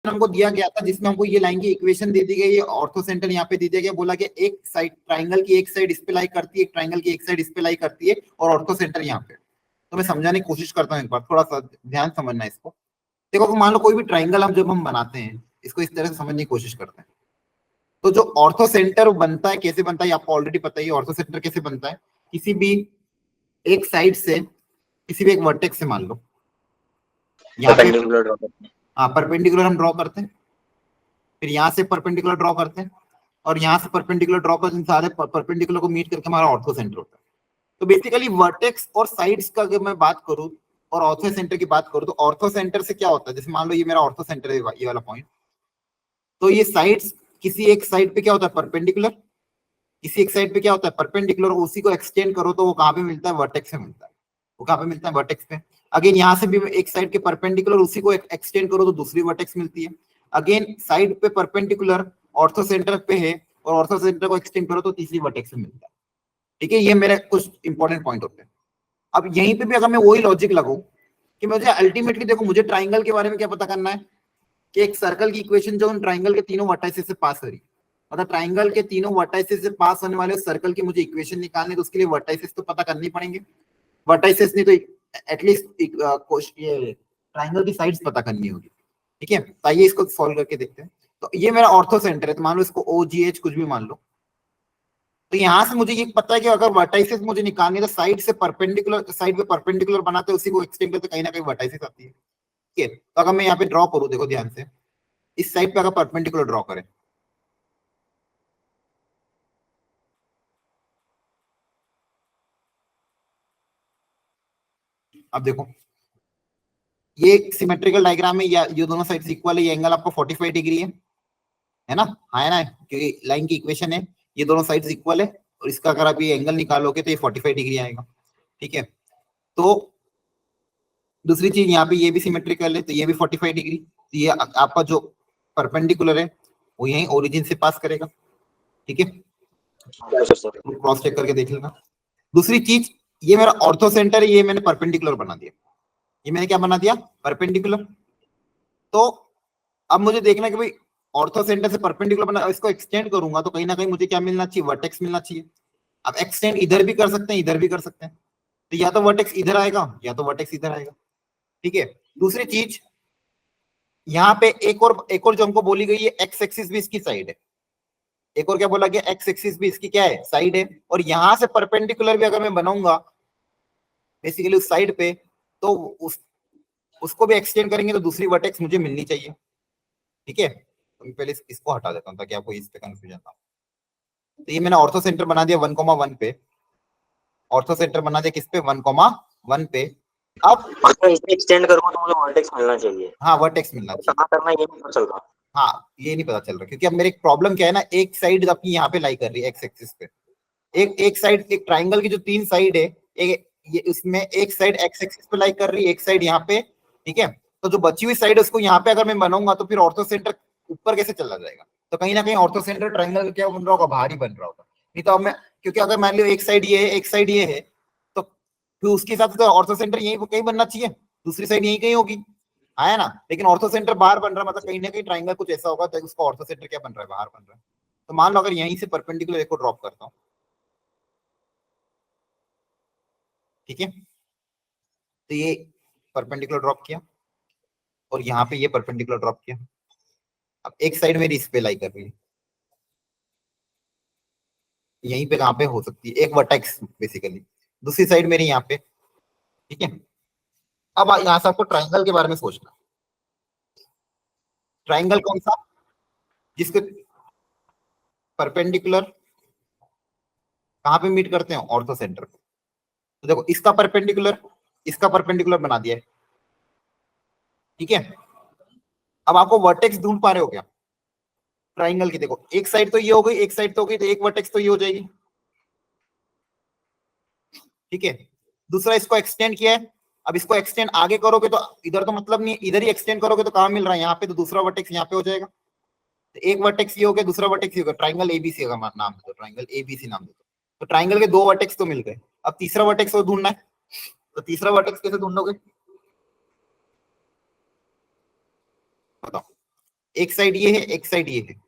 हमको दिया गया था जिसमें हमको ये लाइन की इक्वेशन दे दी गई है, ऑर्थो सेंटर यहाँ पे दे दिया गया, बोला कि एक साइड ट्राइंगल की एक साइड इस पे लाई करती है, एक ट्राइंगल की एक साइड इस पे लाई करती है, और ऑर्थो सेंटर यहाँ पे। तो मैं समझाने की कोशिश करता हूँ, एक बार थोड़ा सा ध्यान समझना है इसको। देखो मान लो कोई भी ट्राइंगल हम जब हम बनाते हैं, इसको इस तरह से समझने की कोशिश करते हैं। तो जो ऑर्थो सेंटर बनता है, कैसे बनता है आपको ऑलरेडी पता ही है। ऑर्थो सेंटर कैसे बनता है, किसी भी एक साइड से, किसी भी एक वर्टेक्स से, मान लो यहाँ पे हाँ परपेंडिकुलर हम ड्रॉ करते हैं, फिर यहाँ से परपेंडिकुलर ड्रॉ करते हैं, और यहाँ से परपेंडिकुलर ड्रॉ करते हैं, सारे परपेंडिकुलर को मीट करके हमारा ऑर्थो सेंटर होता है। तो बेसिकली वर्टेक्स और साइड्स का अगर मैं बात करूं और ऑर्थो सेंटर की बात करूं, तो ऑर्थो सेंटर से क्या होता है, जैसे मान लो ये मेरा ऑर्थो सेंटर है, ये वाला पॉइंट, तो ये साइड्स किसी एक साइड पे क्या होता है परपेंडिकुलर, किसी एक साइड पे क्या होता है परपेंडिकुलर, उसी को एक्सटेंड करो तो वो कहाँ पे मिलता है, वर्टेक्स से मिलता है। वो कहाँ पे मिलता है, वर्टेक्स पे। अगेन यहाँ से भी एक साइड के परपेंडिकुलर उसी को एक्सटेंड करो तो दूसरी वर्टेक्स मिलती है। अगेन साइड पे परपेंडिकुलर ऑर्थो सेंटर पे है, और ऑर्थो सेंटर को एक्सटेंड करो तो तीसरी वर्टेक्स से मिलता है। ठीक है, ये मेरे कुछ इंपॉर्टेंट पॉइंट होते हैं। अब यहीं पे भी अगर मैं वही लॉजिक लगाऊं कि मुझे अल्टीमेटली, देखो मुझे ट्राइंगल के बारे में क्या पता करना है कि एक सर्कल की इक्वेशन जो उन ट्राइंगल के तीनों वर्टाइसेस से पास हो रही, मतलब ट्राइंगल के तीनों वर्टाइसेस से पास होने वाले सर्कल की मुझे इक्वेशन निकालनी, तो उसके लिए वर्टाइसेस तो पता करनी पड़ेंगे। वर्टाइसेस नहीं तो एटलीस्ट ये ट्राइंगल की साइड्स पता करनी होगी। ठीक है, तो आइए इसको सॉल्व करके देखते हैं। तो ये मेरा ऑर्थो सेंटर है, तो मान लो इसको OGH कुछ भी मान लो। तो यहां से मुझे ये पता है कि अगर वर्टाइसेस मुझे निकालनी है तो साइड से परपेंडिकुलर, साइड पे परपेंडिकुलर बनाते हैं, उसी को एक्सटेंड करते कहीं ना कहीं वर्टाइसेस आती है। ठीक है, तो अगर मैं यहाँ पे ड्रॉ करूँ, देखो ध्यान से, इस साइड पे अगर परपेंडिकुलर ड्रॉ करें, अब देखो ये सिमेट्रिकल डायग्राम है, या ये दोनों साइड इक्वल है, ये एंगल आपको 45 डिग्री है ना, हाँ है ना, क्योंकि लाइन की इक्वेशन है, ये दोनों साइड्स इक्वल है, और इसका अगर आप ये एंगल निकालोगे तो ये 45 डिग्री आएगा। ठीक है, तो दूसरी चीज यहाँ पे ये भी सिमेट्रिकल है, तो ये भी 45 डिग्री, तो ये आपका जो परपेंडिकुलर है वो यही ओरिजिन से पास करेगा। ठीक है, क्रॉस चेक करके देख लेना। दूसरी चीज, ये मेरा ऑर्थो सेंटर है, ये मैंने परपेंडिकुलर बना दिया, ये मैंने क्या बना दिया, परपेंडिकुलर। तो अब मुझे देखना है कि भाई ऑर्थो सेंटर से परपेंडिकुलर बना, इसको एक्सटेंड करूंगा तो कहीं ना कहीं मुझे क्या मिलना चाहिए, वर्टेक्स मिलना चाहिए। अब एक्सटेंड इधर भी कर सकते हैं, इधर भी कर सकते हैं, तो या तो वर्टेक्स इधर आएगा या तो वर्टेक्स इधर आएगा। ठीक है, दूसरी चीज, यहाँ पे एक और जो हमको बोली गई है, एक्स एक्सिस भी इसकी साइड है। एक और क्या बोला गया, एक्स एक्सिस भी इसकी क्या है, साइड है। और यहां से परपेंडिकुलर भी अगर मैं बनाऊंगा बेसिकली उस साइड पे, तो उसको भी एक्सटेंड करेंगे तो दूसरी वर्टेक्स मुझे मिलनी चाहिए। ठीक है, तो मैं पहले इसको हटा देता हूँ ताकि आपको इस पे कंफ्यूजन ना हो। तो ये मैंने ऑर्थो सेंटर बना दिया 1,1 पे, ऑर्थो सेंटर बना दिया किस पे, 1,1 पे। अब इसे एक्सटेंड करूंगा तो मुझे वर्टेक्स मिलना चाहिए, हाँ वर्टेक्स मिलना चाहिए, कहाँ करना ये नहीं पता चल रहा। हाँ ये नहीं पता चल रहा, क्योंकि अब मेरे प्रॉब्लम क्या है ना, एक साइड आपकी यहाँ पे लाई कर रही है एक्स एक्सिस पे, एक साइड, एक ट्राइंगल की जो 3 साइड है, एक ये उसमें एक साइड एक्स एक्सिस पे लाई कर रही है, एक साइड यहाँ पे। ठीक है, तो जो बची हुई साइड है उसको यहाँ पे अगर मैं बनाऊंगा तो फिर ऑर्थो सेंटर ऊपर कैसे चला जाएगा, तो कहीं ना कहीं ऑर्थो सेंटर ट्राइंगल क्या बन रहा होगा, बाहर ही बन रहा होगा। नहीं तो अब मैं, क्योंकि अगर मान लो एक साइड ये है, एक साइड ये है, तो फिर उसके हिसाब से तो ऑर्थो सेंटर यही कहीं बनना चाहिए, दूसरी साइड यही कहीं होगी, है ना। लेकिन ऑर्थो सेंटर बाहर बन रहा है, मतलब कहीं ना कहीं ट्राइंगल कुछ ऐसा होगा तो उसका ऑर्थो सेंटर क्या बन रहा है, बाहर बन रहा है। तो मान लो अगर यहीं से परपेंडिकुलर एक को ड्रॉप करता हूँ, ठीक है, तो ये परपेंडिकुलर ड्रॉप किया और यहाँ पे ये परपेंडिकुलर ड्रॉप किया। अब एक साइड मेरी इस पे लाई कर रही है, यहीं पे कहाँ पे हो सकती है, एक वर्टेक्स बेसिकली, दूसरी साइड मेरी यहाँ पे। ठीक है, अब यहाँ से आपको ट्राइंगल के बारे में सोचना, ट्राइंगल कौन सा, जिसके परपेंडिकुलर कहाँ पे मीट करते हैं, ऑर्थो सेंटर पे। तो देखो इसका परपेंडिकुलर बना दिया है। ठीक है, अब आपको वर्टेक्स ढूंढ पा रहे हो क्या ट्राइंगल की, देखो एक साइड तो ये हो गई, एक साइड तो हो गई, तो एक वर्टेक्स तो ये हो जाएगी। ठीक है, दूसरा इसको एक्सटेंड किया है, अब इसको एक्सटेंड आगे करोगे तो इधर तो मतलब नहीं, इधर ही एक्सटेंड करोगे तो कहां मिल रहा है, यहाँ पे, तो दूसरा वर्टेक्स यहाँ पे हो जाएगा। तो एक वर्टेक्स ये हो गया, दूसरा वर्टेक्स ये होगा, ट्राइंगल एबीसी का नाम दे दो, ट्राइंगल एबीसी नाम दे दो। तो ट्राइंगल के 2 वर्टेक्स तो मिल गए, अब तीसरा वर्टेक्स को ढूंढना है, तो तीसरा वर्टेक्स कैसे ढूंढोगे बताओ। एक साइड ये है, एक साइड ये है।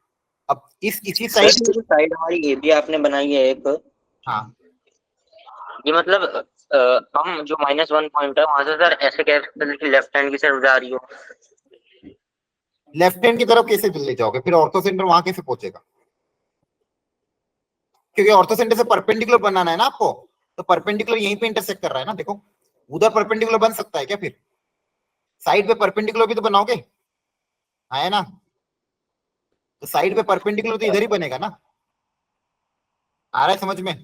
अब इसी सर साइड, ये जो साइड हमारी ए बी आपने बनाई है एक, हाँ ये मतलब हम जो -1 पॉइंट है वहां से सर ऐसे कैसे लेफ्ट हैंड की साइड जा रही हो? लेफ्ट हैंड की तरफ कैसे ले जाओगे, फिर ऑर्थो सेंटर वहां कैसे पहुंचेगा? क्योंकि ऑर्थो सेंटर से परपेंडिकुलर बनाना है ना आपको, तो परपेंडिकुलर यहीं पे इंटरसेक्ट कर रहा है ना, देखो उधर परपेंडिकुलर बन सकता है क्या? फिर साइड पे परपेंडिकुलर भी तो बनाओगे, है ना? तो साइड पे परपेंडिकुलर तो इधर ही बनेगा ना, आ रहा है समझ में?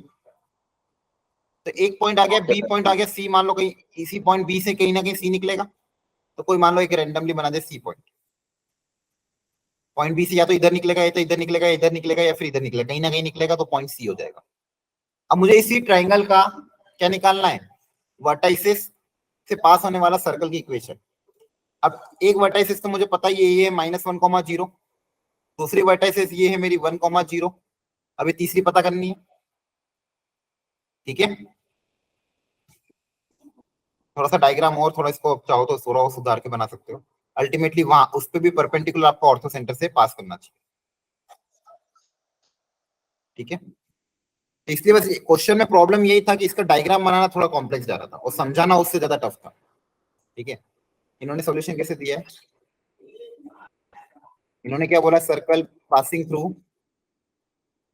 तो एक पॉइंट आ गया, ओके बी सर। पॉइंट आ गया, सी मान लो कहीं इसी पॉइंट बी से कहीं ना कहीं सी निकलेगा। तो कोई मान लो एक रैंडमली बना दे सी पॉइंट, पॉइंट बी से या तो इधर निकलेगा, या तो इधर निकलेगा, या इधर निकलेगा, या फिर इधर निकलेगा, कहीं ना कहीं निकलेगा, तो पॉइंट सी हो जाएगा। अब मुझे इसी ट्राइंगल का क्या निकालना है? वर्टाइसिस से पास होने वाला सर्कल की इक्वेशन। अब एक वर्टाइसिस तो मुझे पता ही है, ये -1,0, दूसरी वर्टाइसिस ये है मेरी 1,0। अभी तीसरी पता करनी है, ठीक है? थोड़ा सा डायग्राम और थोड़ा इसको चाहो तो थोड़ा और सुधार के बना सकते हो। अल्टीमेटली वहां उस पर भी परपेंडिकुलर आपको ऑर्थो सेंटर से पास करना चाहिए, ठीक है? तो इसलिए बस क्वेश्चन में प्रॉब्लम यही था कि इसका डायग्राम बनाना थोड़ा कॉम्प्लेक्स जा रहा था और समझाना उससे ज्यादा टफ था, ठीक है? इन्होंने सॉल्यूशन कैसे दिया है? इन्होंने क्या बोला? Circle passing through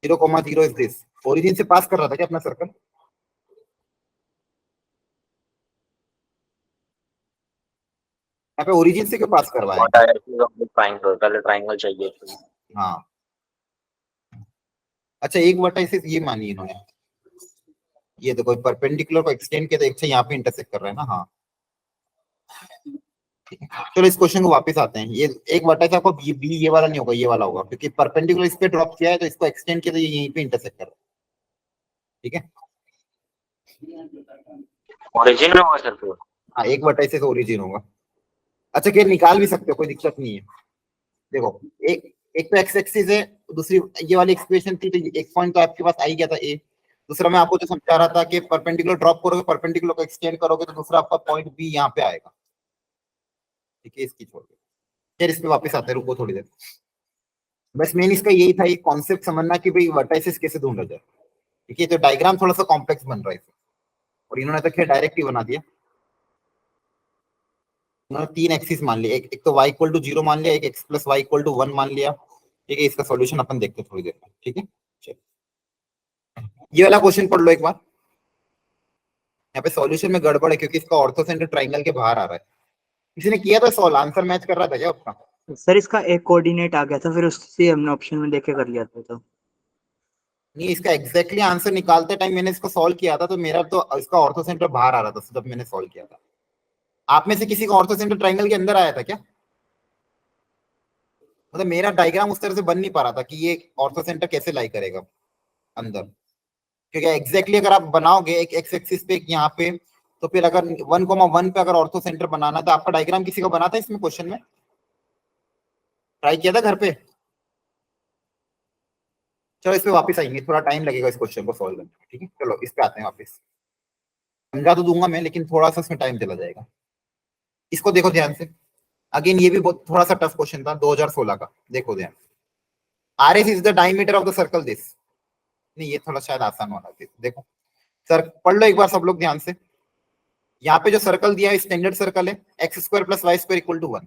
0,0 is this. Origin से पास कर रहा था क्या अपना सर्कल? यहाँ पे ओरिजिन से क्यों पास करवाया व्हाट है? डायरेक्टली ऑफ द ट्रायंगल, पहले ट्रायंगल चाहिए। हाँ, अच्छा एक वर्टाइसिस ये मानी इन्होंने, ये देखो परपेंडिकुलर को एक्सटेंड किया तो अच्छा यहाँ पे इंटरसेक्ट कर रहा है ना, हाँ। चलो इस क्वेश्चन को वापस आते हैं। ये एक वर्टेक्स आपको बी ये वाला नहीं होगा, ये वाला होगा, क्योंकि परपेंडिकुलर इस पे ड्रॉप किया है तो इसको एक्सटेंड किया तो ये यहीं पे इंटरसेक्ट कर रहा है, ठीक है? ओरिजिन में हुआ सर फिर? हाँ, एक वर्टेक्स से ओरिजिन होगा। अच्छा, क्या निकाल भी सकते हो, कोई दिक्कत नहीं है। देखो, एक एक तो एक्स एक्सिस है, दूसरी ये वाली एक्सप्रेशन थी, तो एक पॉइंट तो आपके पास आ ही गया था ए। दूसरा मैं आपको जो समझा रहा था कि परपेंडिकुलर ड्रॉप करोगे, परपेंडिकुलर को एक्सटेंड करोगे, तो दूसरा आपका पॉइंट बी यहाँ पे आएगा, ठीक है? इसकी छोड़ के फिर इस पे वापस आते हैं, रुको थोड़ी देर। बस मेन इसका यही था, ये कॉन्सेप्ट समझना कि भाई वर्टाइसिस कैसे ढूंढा जाए, ठीक है? तो डायग्राम थोड़ा सा कॉम्प्लेक्स बन रहा है इसमें, और इन्होंने तो खैर डायरेक्ट ही बना दिया। उन्होंने तीन एक्सिस मान लिया, एक तो y = 0 मान लिया, एक x + y = 1 मान लिया, ठीक है? इसका सॉल्यूशन अपन देखते हैं थोड़ी देर में, ठीक है? चलो, ये वाला क्वेश्चन पढ़ लो एक बार। यहाँ पे सॉल्यूशन में गड़बड़ है क्योंकि इसका ऑर्थो सेंटर ट्राइंगल के बाहर आ रहा है। किसी ने किया तो सॉल्व, आंसर मैच कर रहा था क्या उसका? सर इसका एक कोऑर्डिनेट आ गया था, फिर उससे हमने ऑप्शन में देखे कर लिया था। तो नहीं, इसका एग्जैक्टली आंसर निकालते टाइम मैंने इसको सॉल्व किया था, तो मेरा तो इसका ऑर्थो सेंटर बाहर आ रहा था जब मैंने सॉल्व किया था। आप में से किसी का ऑर्थो सेंटर ट्राइंगल के अंदर आया था क्या? मतलब मेरा डायग्राम उस तरह से बन नहीं पा रहा था कि ये ऑर्थो सेंटर कैसे लाई करेगा अंदर, क्योंकि एग्जैक्टली अगर आप बनाओगे एक एक्स एक्सिस पे, एक यहाँ पे, तो फिर अगर 1,1 पे अगर ऑर्थो सेंटर बनाना, तो आपका डायग्राम किसी को बना था इसमें क्वेश्चन में? ट्राई किया था घर पे? चलो इस पे वापस आएंगे, थोड़ा टाइम लगेगा इस क्वेश्चन को सॉल्व करने में, ठीक है? चलो इस पे आते हैं वापस। समझा तो दूंगा मैं, लेकिन थोड़ा सा इसमें टाइम चला जाएगा। इसको देखो ध्यान से। अगेन ये भी बहुत थोड़ा सा टफ क्वेश्चन था 2016 का, देखो ध्यान। R S is the diameter of the circle this. नहीं, ये थोड़ा शायद आसान वाला है, देखो सर पढ़ लो एक बार सब लोग ध्यान से। यहाँ पे जो सर्कल दिया है स्टैंडर्ड सर्कल है, x² + y² = 1।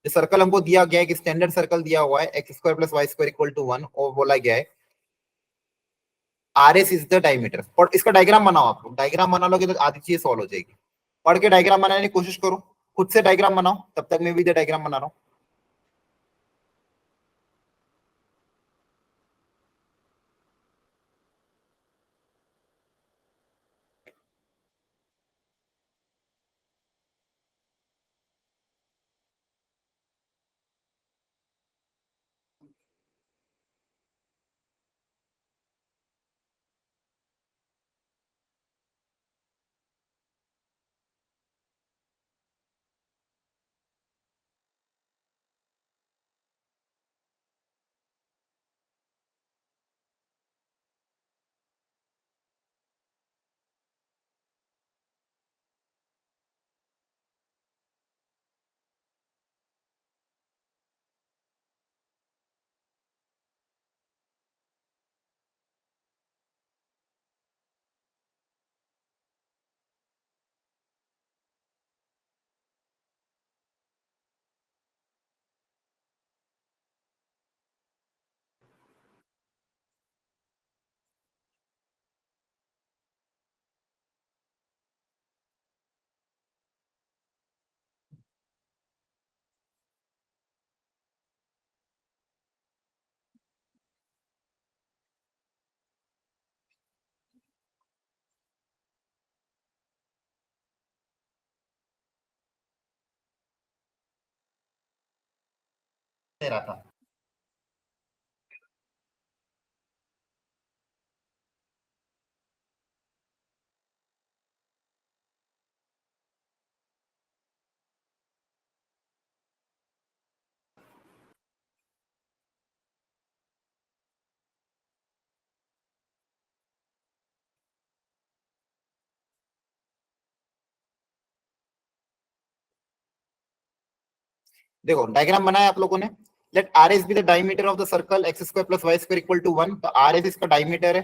जो सर्कल हमको दिया गया है कि स्टैंडर्ड सर्कल दिया हुआ है x² + y² = 1, और बोला गया है R S is the diameter. और इसका डायग्राम बनाओ, आप लोग डायग्राम बना लोगे तो आधी चीज सॉल्व हो जाएगी। पढ़ के डायग्राम बनाने की कोशिश करो, खुद से डायग्राम बनाओ, तब तक मैं भी डायग्राम बना रहा हूँ। दे रहा था। देखो डायग्राम बनाया आप लोगों ने। Let R S be the diameter of the circle X square plus Y square equal to 1। तो आर एस इसका डायमीटर है।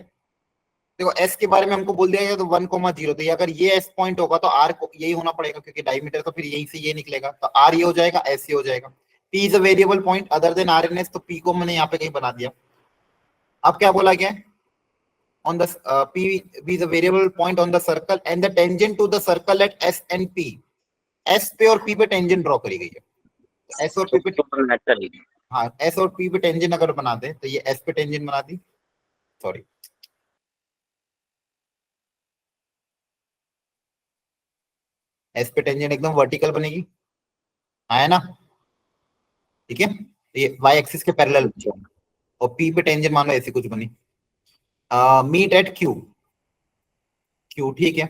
देखो एस के बारे में हमको बोल दिया गया तो 1,0, तो ये अगर ये एस पॉइंट होगा तो आर को यही होना पड़ेगा क्योंकि डायमीटर तो फिर यहीं से ये निकलेगा, तो आर ये हो जाएगा, एस ये हो जाएगा। P is a variable point other than R and S, तो पी को मैंने यहाँ पे कहीं बना दिया। अब क्या बोला गया on the p be the variable point on the circle and the tangent to the circle at s and p। s पे और p पे टेंजेंट ड्रॉ करी गई है। s और p पे, मैच करेगी। हाँ s और p पे टेंजेंट अगर बना दे तो ये s पे टेंजेंट बना दी, सॉरी s पे टेंजेंट एकदम वर्टिकल बनेगी, है ना, ठीक है। तो ये y एक्सिस के पैरेलल और p पे टेंजेंट मान लो ऐसी कुछ बनी। मीट एट q, q ठीक है।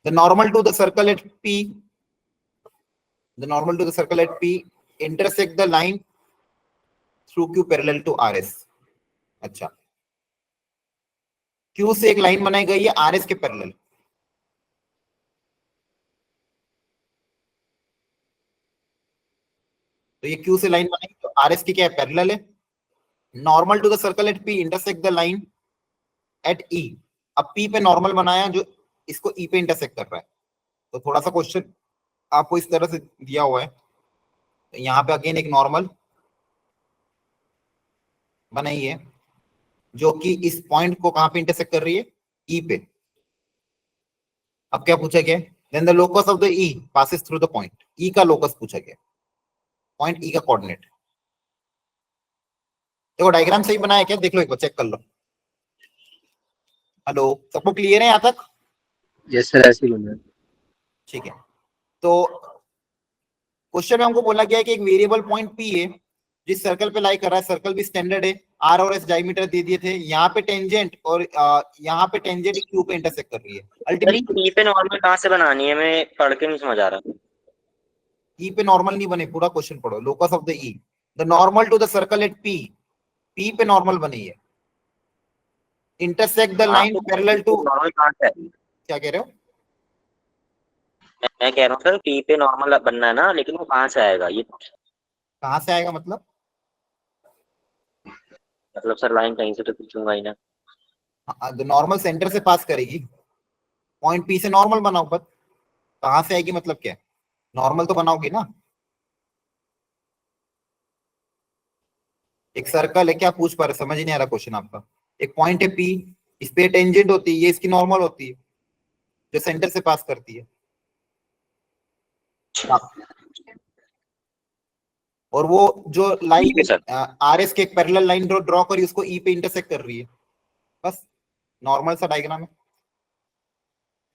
The normal to the circle at p, the normal to the circle at p intersect the line through q parallel to rs। अच्छा, q से एक लाइन बनाई गई है rs के पैरेलल, तो ये q से लाइन बनाई तो rs की क्या है, पैरेलल है। Normal to the circle at p intersect the line at e। अब p पे नॉर्मल बनाया जो इसको e पे इंटरसेक्ट कर रहा है, तो थोड़ा सा क्वेश्चन आपको इस तरह से दिया हुआ है। तो यहाँ पे अगेन एक नॉर्मल बनाई है जो कि इस पॉइंट को कहां पे इंटरसेक्ट कर रही है, e पे। अब क्या पूछा गया, then the locus of the e passes through the point, e का लोकस पूछा गया, पॉइंट e का कोऑर्डिनेट। देखो डायग्राम सही बनाया क्या, देख लो एक बार चेक कर लो। हेलो, सबको क्लियर है यहाँ तक? यस सर, ऐसे ही बना है। ठीक है, तो क्वेश्चन में हमको बोला गया है कि एक वेरिएबल पॉइंट p है जिस सर्कल पे लाई कर रहा है, सर्कल भी स्टैंडर्ड है, r और s डायमीटर दे दिए थे, यहाँ पे टेंजेंट और यहाँ पे टेंजेंट q पे इंटरसेक्ट कर रही है। अल्टीमेटली ई पे नॉर्मल कहाँ से बनानी है, मैं पढ़ के नहीं समझ आ रहा। e पे नॉर्मल नहीं बने, पूरा क्वेश्चन पढ़ो। Locus of the e, the normal to the circle at p, p पे नॉर्मल बनी है, intersect the line parallel to, normal कहाँ से है? क्या कह रहे हो? मैं कह रहा हूँ सर पी पे नॉर्मल बनना है ना, लेकिन वो कहाँ से आएगा ये? कहाँ से आएगा मतलब? मतलब सर लाइन कहीं से तो खींचूंगा ही ना। नॉर्मल सेंटर से पास करेगी, पॉइंट पी से नॉर्मल बनाओ, पर कहां से आएगी मतलब क्या, नॉर्मल तो बनाओगे ना। एक सर्कल है, क्या पूछ पा रहे, समझ ही नहीं आ रहा क्वेश्चन आपका। एक पॉइंट है पी, इस पे टेंजेंट होती है, ये इसकी नॉर्मल होती है जो सेंटर से पास करती है। और वो जो ठीक है लाइन सर। आर एस के एक पैरेलल लाइन ड्रॉ करी, उसको ई पे इंटरसेक्ट कर रही है, बस नॉर्मल सा डायग्राम है।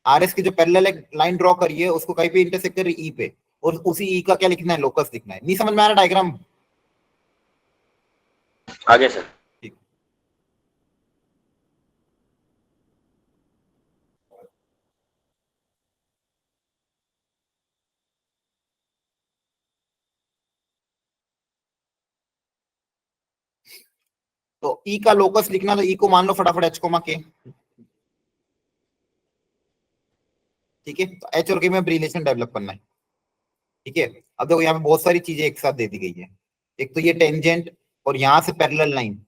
आर एस की जो पैरेलल लाइन ड्रॉ करी है उसको कहीं पे इंटरसेक्ट कर रही है, ई पे, और उसी ई का क्या लिखना है, लोकस लिखना है। नहीं समझ में आ रहा डायग्राम? आगे सर। ठीक, तो ई का लोकस लिखना, तो ई को मान लो फटाफट एच कोमा के, ठीक है। तो एच और के में रिलेशन डेवलप करना है, ठीक है। अब देखो यहाँ पे बहुत सारी चीजें एक साथ दे दी गई है। एक तो ये टेंजेंट और यहाँ से पैरेलल लाइन,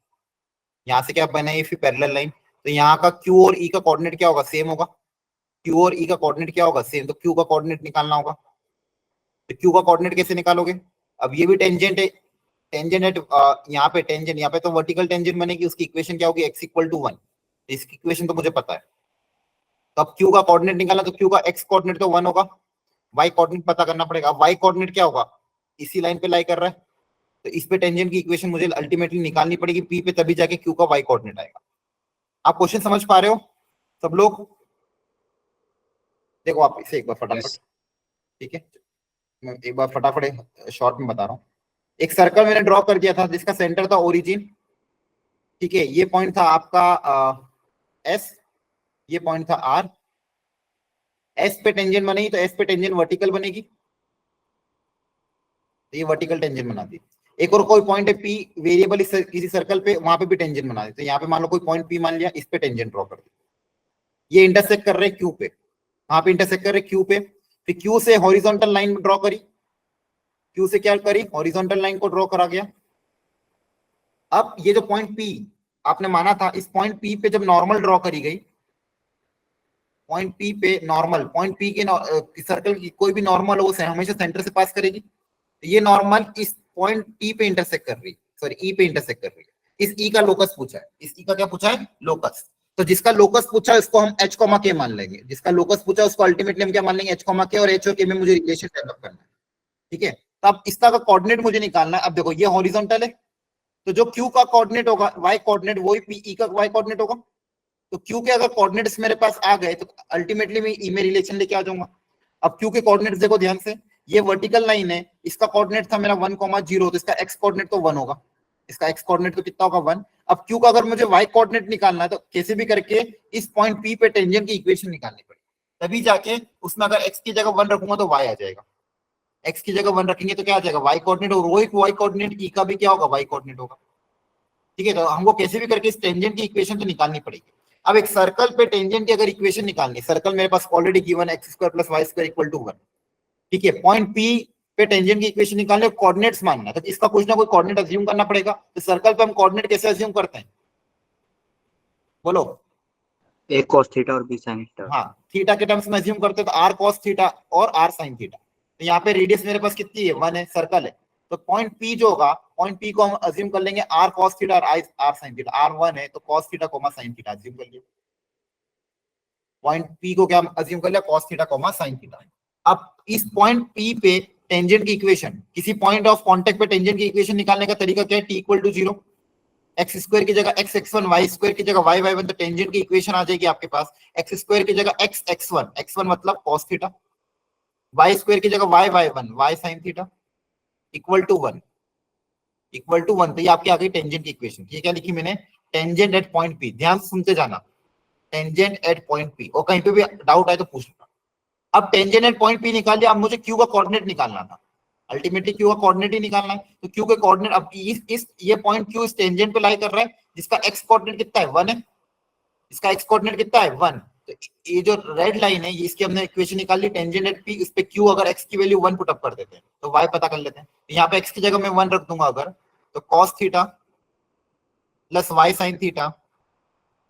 यहाँ से क्या बना है, फिर पैरेलल लाइन, तो यहाँ का क्यू और ई का कोऑर्डिनेट क्या होगा, सेम होगा। क्यू और ई का कोऑर्डिनेट क्या होगा, सेम, तो क्यू का कोऑर्डिनेट निकालना होगा। तो क्यू का कोऑर्डिनेट कैसे निकालोगे, अब ये भी टेंजेंट है, टेंजेंट एट यहाँ पे टेंजेंट, यहाँ पे तो वर्टिकल टेंजेंट बनेगी, उसकी इक्वेशन क्या होगी, x इक्वल टू 1। इसकी इक्वेशन तो मुझे पता है। तो अब क्यू का कोऑर्डिनेट निकालना, तो क्यू का x कोऑर्डिनेट तो 1 होगा, y कोऑर्डिनेट पता करना पड़ेगा। y कोऑर्डिनेट क्या होगा, इसी लाइन पे लाई कर रहा है, तो इस पे टेंजेंट की इक्वेशन मुझे अल्टीमेटली निकालनी पड़ेगी p पे, तभी जाके q का y कोऑर्डिनेट आएगा। आप क्वेश्चन समझ पा रहे हो सब लोग? देखो आप इसे एक बार फटाफट, ठीक है, मैं एक बार फटाफट शॉर्ट में बता रहा हूँ। एक सर्कल मैंने ड्रॉ कर दिया था जिसका सेंटर था ओरिजिन, ठीक है, ये पॉइंट था आपका एस, ये पॉइंट था आर। एस पे टेंजेंट बनेगी तो एस पे टेंजेंट वर्टिकल बनेगी, तो ये वर्टिकल टेंजेंट बना दी। एक और कोई पॉइंट है पी वेरिएबल इस किसी सर्कल पे, वहां पे भी टेंजेंट बना दी। तो यहाँ पे मान लो कोई पॉइंट पी मान लिया, इस पे टेंजेंट ड्रॉ कर दी। ये इंटरसेक्ट कर रहे क्यू पे, वहां पे इंटरसेक्ट कर रहे क्यू पे, फिर क्यू से हॉरिजॉन्टल लाइन ड्रॉ करी, क्यू से क्या करी, हॉरिजॉन्टल लाइन को ड्रॉ करा गया। अब ये जो पॉइंट पी आपने माना था, इस पॉइंट पी पे जब नॉर्मल ड्रॉ करी गई, पॉइंट पी पे नॉर्मल, पॉइंट पी के सर्कल की कोई भी नॉर्मल हो वो हमेशा सेंटर से पास करेगी। तो ये नॉर्मल इस पॉइंट ई पे इंटरसेक्ट कर रही, सॉरी ई पे इंटरसेक्ट कर रही है। इस ई का लोकस पूछा है, इस ई का क्या पूछा है, लोकस। तो जिसका लोकस पूछा है उसको हम एच कॉमा के मान लेंगे, जिसका लोकस पूछा है उसको अल्टीमेटली हम क्या मान लेंगे, एच कॉमा के। और एच और के में मुझे रिलेशन डेवलप करना है, ठीक है। तो अब इसका कोऑर्डिनेट मुझे निकालना है। अब देखो ये हॉरिजॉन्टल है, तो जो क्यू का कोऑर्डिनेट होगा वाई कोऑर्डिनेट, वही पी ई का वाई कोऑर्डिनेट होगा। तो क्यू के अगर कोऑर्डिनेट्स मेरे पास आ गए तो अल्टीमेटली मैं ई में रिलेशन लेके आ जाऊंगा। अब क्यू के कोऑर्डिनेट्स देखो ध्यान से, ये वर्टिकल लाइन है, इसका कोऑर्डिनेट था मेरा 1,0, तो इसका एक्स कोऑर्डिनेट तो 1 होगा, इसका एक्स कोऑर्डिनेट तो कितना होगा 1। अब क्यू का अगर मुझे वाई कोऑर्डिनेट निकालना है तो कैसे भी करके इस पॉइंट पी पे टेंजेंट की इक्वेशन निकालनी पड़ेगी, तभी जाके उसमें अगर एक्स की जगह 1 रखूंगा तो वाई आ जाएगा, एक्स की जगह 1 रखेंगे तो क्या आ जाएगा वाई कोऑर्डिनेट, और वही वाई कोऑर्डिनेट ई का भी क्या होगा वाई कोऑर्डिनेट होगा, ठीक है। तो हमको कैसे भी करके इस टेंजेंट की इक्वेशन तो निकालनी पड़ेगी। अब एक सर्कल पे टेंजेंट की अगर इक्वेशन निकालनी, सर्कल मेरे पास ऑलरेडी गिवन है x² + y² = 1, ठीक है। पॉइंट पी पे टेंजेंट की इक्वेशन निकालने, कोऑर्डिनेट्स मानना है, तो इसका कुछ ना कोई कोऑर्डिनेट अज्यूम करना पड़ेगा। तो सर्कल पे हम कोऑर्डिनेट कैसे अज्यूम करते हैं, बोलो। ए cos थीटा और बी sin थीटा। हाँ, थीटा के टर्म्स में अज्यूम करते हैं तो r cos थीटा और r sin थीटा। तो यहाँ पे रेडियस मेरे पास कितनी है, 1 है, सर्कल है। तो पॉइंट पी जो होगा, पॉइंट पी को हम अज्यूम कर लेंगे r cos थीटा और r sin थीटा। r 1 है तो cos theta, sin theta assume कर लिया। पॉइंट पी को क्या अज्यूम कर लिया, cos थीटा, sin थीटा। अब इस पॉइंट पी पे टेंजेंट की इक्वेशन, किसी पॉइंट ऑफ कांटेक्ट पे टेंजेंट की इक्वेशन निकालने का तरीका क्या है, t = 0, x² की जगह x(x1), y² की जगह y(y1), तो टेंजेंट की इक्वेशन आ जाएगी आपके पास x² की जगह x(x1), x1 मतलब cos थीटा, y² की जगह y(y1), y sin थीटा =1, तो ये आपकी आ गई टेंजेंट की इक्वेशन। ये क्या लिखी मैंने, टेंजेंट एट पॉइंट पी। ध्यान से सुनते जाना, टेंजेंट एट पॉइंट पी, और कहीं पे भी डाउट आए तो पूछना। अब टेंजेंट एट पॉइंट पी निकाल लिया, अब मुझे क्यू का कोऑर्डिनेट निकालना था, अल्टीमेटली क्यू का कोऑर्डिनेट ही निकालना है। तो क्यू के कोऑर्डिनेट, अब इस ये पॉइंट क्यू इस टेंजेंट पे लाई कर रहा है, जिसका एक्स कोऑर्डिनेट कितना है 1 है, इसका एक्स कोऑर्डिनेट कितना है 1। तो ये जो रेड लाइन है, ये इसकी हमने इक्वेशन निकाल ली, टेंजेंट एट पी, इस पे क्यू अगर एक्स की वैल्यू 1 पुट अप कर देते हैं तो वाई पता कर लेते हैं। तो यहाँ पे एक्स की जगह मैं 1 रख दूंगा अगर, तो cos theta plus y sin theta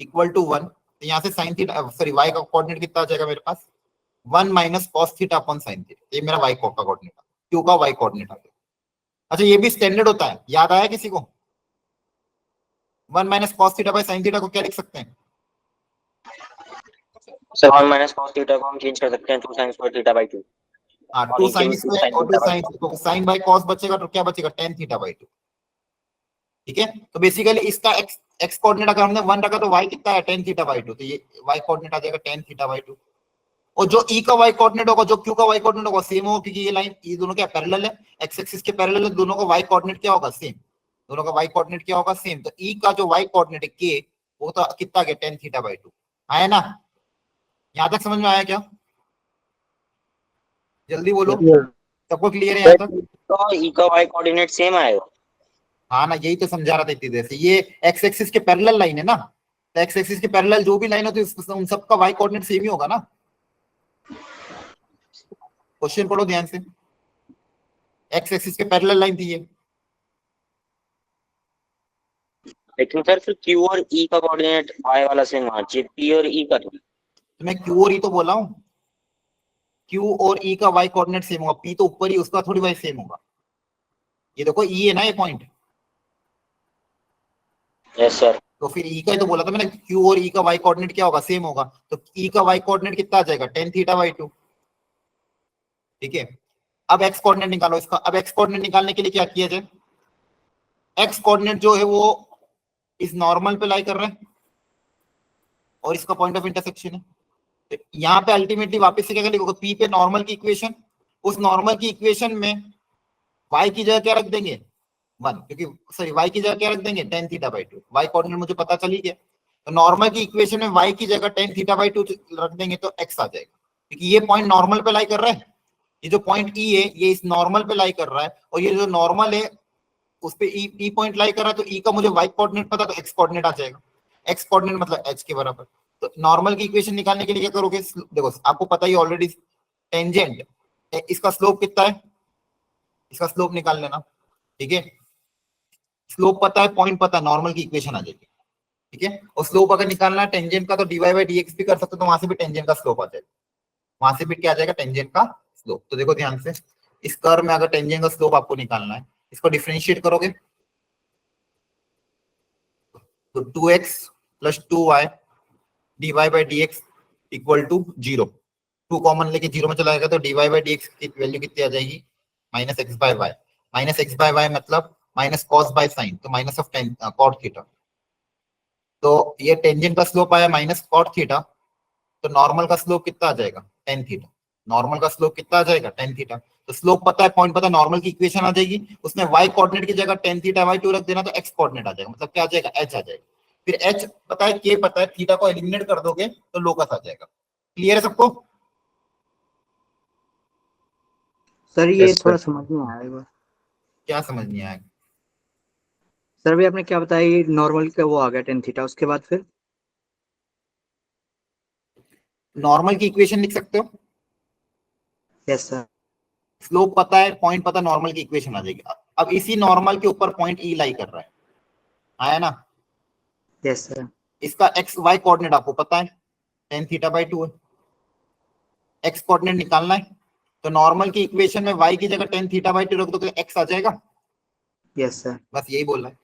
=1। तो यहाँ से sin थीटा, सॉरी वाई का कोऑर्डिनेट कितना आ जाएगा मेरे पास, 1 - cos theta upon sin theta. ये मेरा वाई का कोऑर्डिनेट, क्यू का वाई कोऑर्डिनेट आ गया। अच्छा, ये भी स्टैंडर्ड होता है, याद आया किसी को, 1 - cos theta by sin theta को क्या लिख सकते हैं, सर 1 - cos थीटा को हम चेंज कर सकते हैं 2 sin² θ/2। हाँ, 2 sin² और 2 sin, sin बाय cos बचेगा तो क्या बचेगा, tan θ/2, ठीक है। तो बेसिकली इसका x कोऑर्डिनेट अगर हमने 1 रखा तो y कितना है, tan θ/2, तो ये y कोऑर्डिनेट आ जाएगा tan θ/2। और जो e का y कोऑर्डिनेट होगा, जो q का y कोऑर्डिनेट होगा सेम होगा, क्योंकि ये लाइन, ये दोनों क्या पैरेलल है, x एक्सिस के पैरेलल है, दोनों का y कोऑर्डिनेट क्या होगा, सेम, दोनों का y कोऑर्डिनेट क्या होगा, सेम। तो e का जो y कोऑर्डिनेट है k, वो तो कितना गया, tan θ/2 आया ना। यहां तक समझ में आया क्या, जल्दी बोलो, सबको क्लियर है यहाँ तक। तो ई का y कोऑर्डिनेट सेम आएगा। हाँ ना, यही तो समझा रहा था इतनी देर से। ये एक्स एक्सिस के पैरेलल लाइन है ना, तो एक्स एक्सिस के पैरेलल जो भी लाइन होती है उन सबका वाई कोऑर्डिनेट सेम ही होगा ना। क्वेश्चन पढ़ो ध्यान से, एक्स एक्सिस के पैरेलल लाइन थी ये, लेकिन सर फिर q और e का कोऑर्डिनेट y वाला सेम होना चाहिए, p और e का नहीं। तो मैं क्यू और ई तो बोला हूँ, क्यू और ई का वाई कोऑर्डिनेट सेम होगा, पी तो ऊपर ही, उसका थोड़ी वाई सेम होगा। ये देखो ई है ना ये पॉइंट, यस सर। तो फिर ई का ही तो बोला था मैंने, क्यू और ई का वाई कोऑर्डिनेट क्या होगा, सेम होगा। तो ई का वाई कोऑर्डिनेट कितना आ जाएगा, tan θ/2, ठीक है। अब एक्स कोऑर्डिनेट निकालो इसका। अब एक्स कोऑर्डिनेट निकालने के लिए क्या किया जाए, एक्स कोऑर्डिनेट जो है वो इस नॉर्मल पे लाई कर रहा है और इसका पॉइंट ऑफ इंटरसेक्शन है। तो यहाँ पे अल्टीमेटली वापस से क्या लिखोगे, पी पे नॉर्मल की इक्वेशन, उस नॉर्मल की इक्वेशन में y की जगह क्या रख देंगे, 1, क्योंकि सॉरी y की जगह क्या रख देंगे tan theta by 2, y coordinate मुझे पता चल ही गया। तो नॉर्मल की इक्वेशन में y की जगह tan थीटा बाई 2 रख देंगे तो x आ जाएगा, क्योंकि ये पॉइंट नॉर्मल पे लाई कर रहा है। ये जो पॉइंट E है ये इस नॉर्मल पे लाई कर रहा है, और ये जो नॉर्मल है उस पे E पॉइंट लाई कर रहा है, तो E का मुझे y कोऑर्डिनेट पता, तो x कोऑर्डिनेट आ जाएगा। x कोऑर्डिनेट मतलब h के बराबर। तो नॉर्मल की इक्वेशन निकालने के लिए क्या करोगे, देखो आपको पता ही ऑलरेडी, टेंजेंट इसका स्लोप कितना है, इसका स्लोप निकाल लेना, ठीक है। स्लोप पता है, पॉइंट पता है, नॉर्मल की इक्वेशन आ जाएगी, ठीक है। और स्लोप अगर निकालना है टेंजेंट का तो dy बाई dx भी कर सकते हो, तो वहां से भी टेंजेंट का स्लोप आ जाएगा, वहां से भी क्या आ जाएगा, टेंजेंट का स्लोप। तो देखो ध्यान से, इस कर्व में अगर टेंजेंट का स्लोप आपको निकालना है, इसको डिफरेंशिएट करोगे तो 2x plus 2y dy by dx equal to 0। 2 common लेके 0 में चला जाएगा, तो dy बाई dx की वैल्यू कितनी आ जाएगी, minus x by y. Minus x by y मतलब माइनस कॉस बाय साइन, तो माइनस ऑफ कॉट थीटा। तो ये टेंजेंट का स्लोप आया माइनस कॉट थीटा, तो नॉर्मल का स्लोप कितना आ जाएगा, टेन थीटा। नॉर्मल का स्लोप कितना आ जाएगा, टेन थीटा। तो स्लोप पता है, पॉइंट पता है, नॉर्मल की इक्वेशन आ जाएगी, उसमें y कोऑर्डिनेट की जगह टेन थीटा बाई 2 रख देना, तो x कोऑर्डिनेट आ जाएगा, मतलब क्या आ जाएगा, h आ जाएगा। फिर h पता है, k पता है, थीटा को एलिमिनेट कर दोगे तो लोकस आ जाएगा। क्लियर है सबको? सर ये Yes, थोड़ा sir. समझ नहीं आया एक बार। क्या समझ नहीं आया? सर भी आपने क्या बताया, ये नॉर्मल का वो आ गया टेन थीटा, उसके बाद फिर नॉर्मल की इक्वेशन लिख सकते हो, यस सर। स्लोप पता है, पॉइंट पता, नॉर्मल की इक्वेशन आ जाएगी। अब इसी नॉर्मल के ऊपर पॉइंट ई लाई कर रहा है, आया ना। Yes sir. इसका एक्स वाई कोऑर्डिनेट आपको पता है, टेन थीटा बाई 2 है। एक्स कोऑर्डिनेट निकालना है, तो नॉर्मल की इक्वेशन में y की जगह टेन थीटा बाई 2 रख दो तो x आ जाएगा। Yes sir. बस यही बोल रहा है।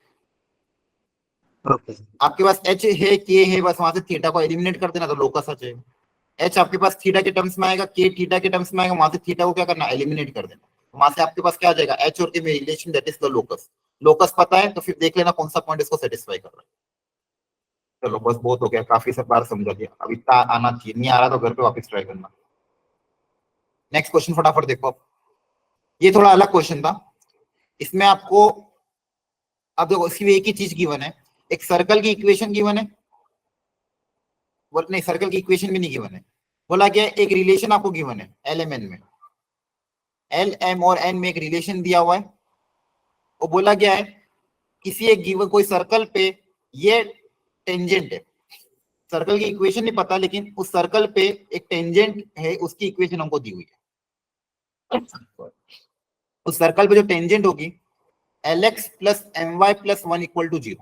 ओके। आपके पास h है, k है, बस वहां से थीटा को एलिमिनेट कर देना तो लोकस आ जाएगा। h आपके पास थीटा के टर्म्स में आएगा, k थीटा के टर्म्स में आएगा, वहां से थीटा को क्या करना, एलिमिनेट कर देना। वहां से आपके पास क्या आ जाएगा, h और k में relation, that is the locus. Locus पता है तो फिर देख लेना कौन सा पॉइंट इसको सेटिस्फाई कर रहा है। चलो बस बहुत हो गया, काफी सब बार समझा दिया, अब इतना आना चाहिए, नहीं आ रहा तो घर पे वापस ट्राई करना। नेक्स्ट क्वेश्चन फटाफट देखो आप। ये थोड़ा अलग क्वेश्चन था, इसमें आपको, अब देखो इसकी एक ही चीज गिवन है, एक सर्कल की इक्वेशन गिवन है, नहीं सर्कल की इक्वेशन भी नहीं गिवन है, बोला क्या है, एक रिलेशन आपको गिवन है एल एम एन में, एल एम और एन में एक रिलेशन दिया हुआ है। वो बोला गया है किसी एक गिवन कोई सर्कल पे ये टेंजेंट है, सर्कल की इक्वेशन नहीं पता, लेकिन उस सर्कल पे एक टेंजेंट है, उसकी इक्वेशन हमको दी हुई है। उस सर्कल पे जो टेंजेंट होगी L x plus M y plus 1 equal to 0।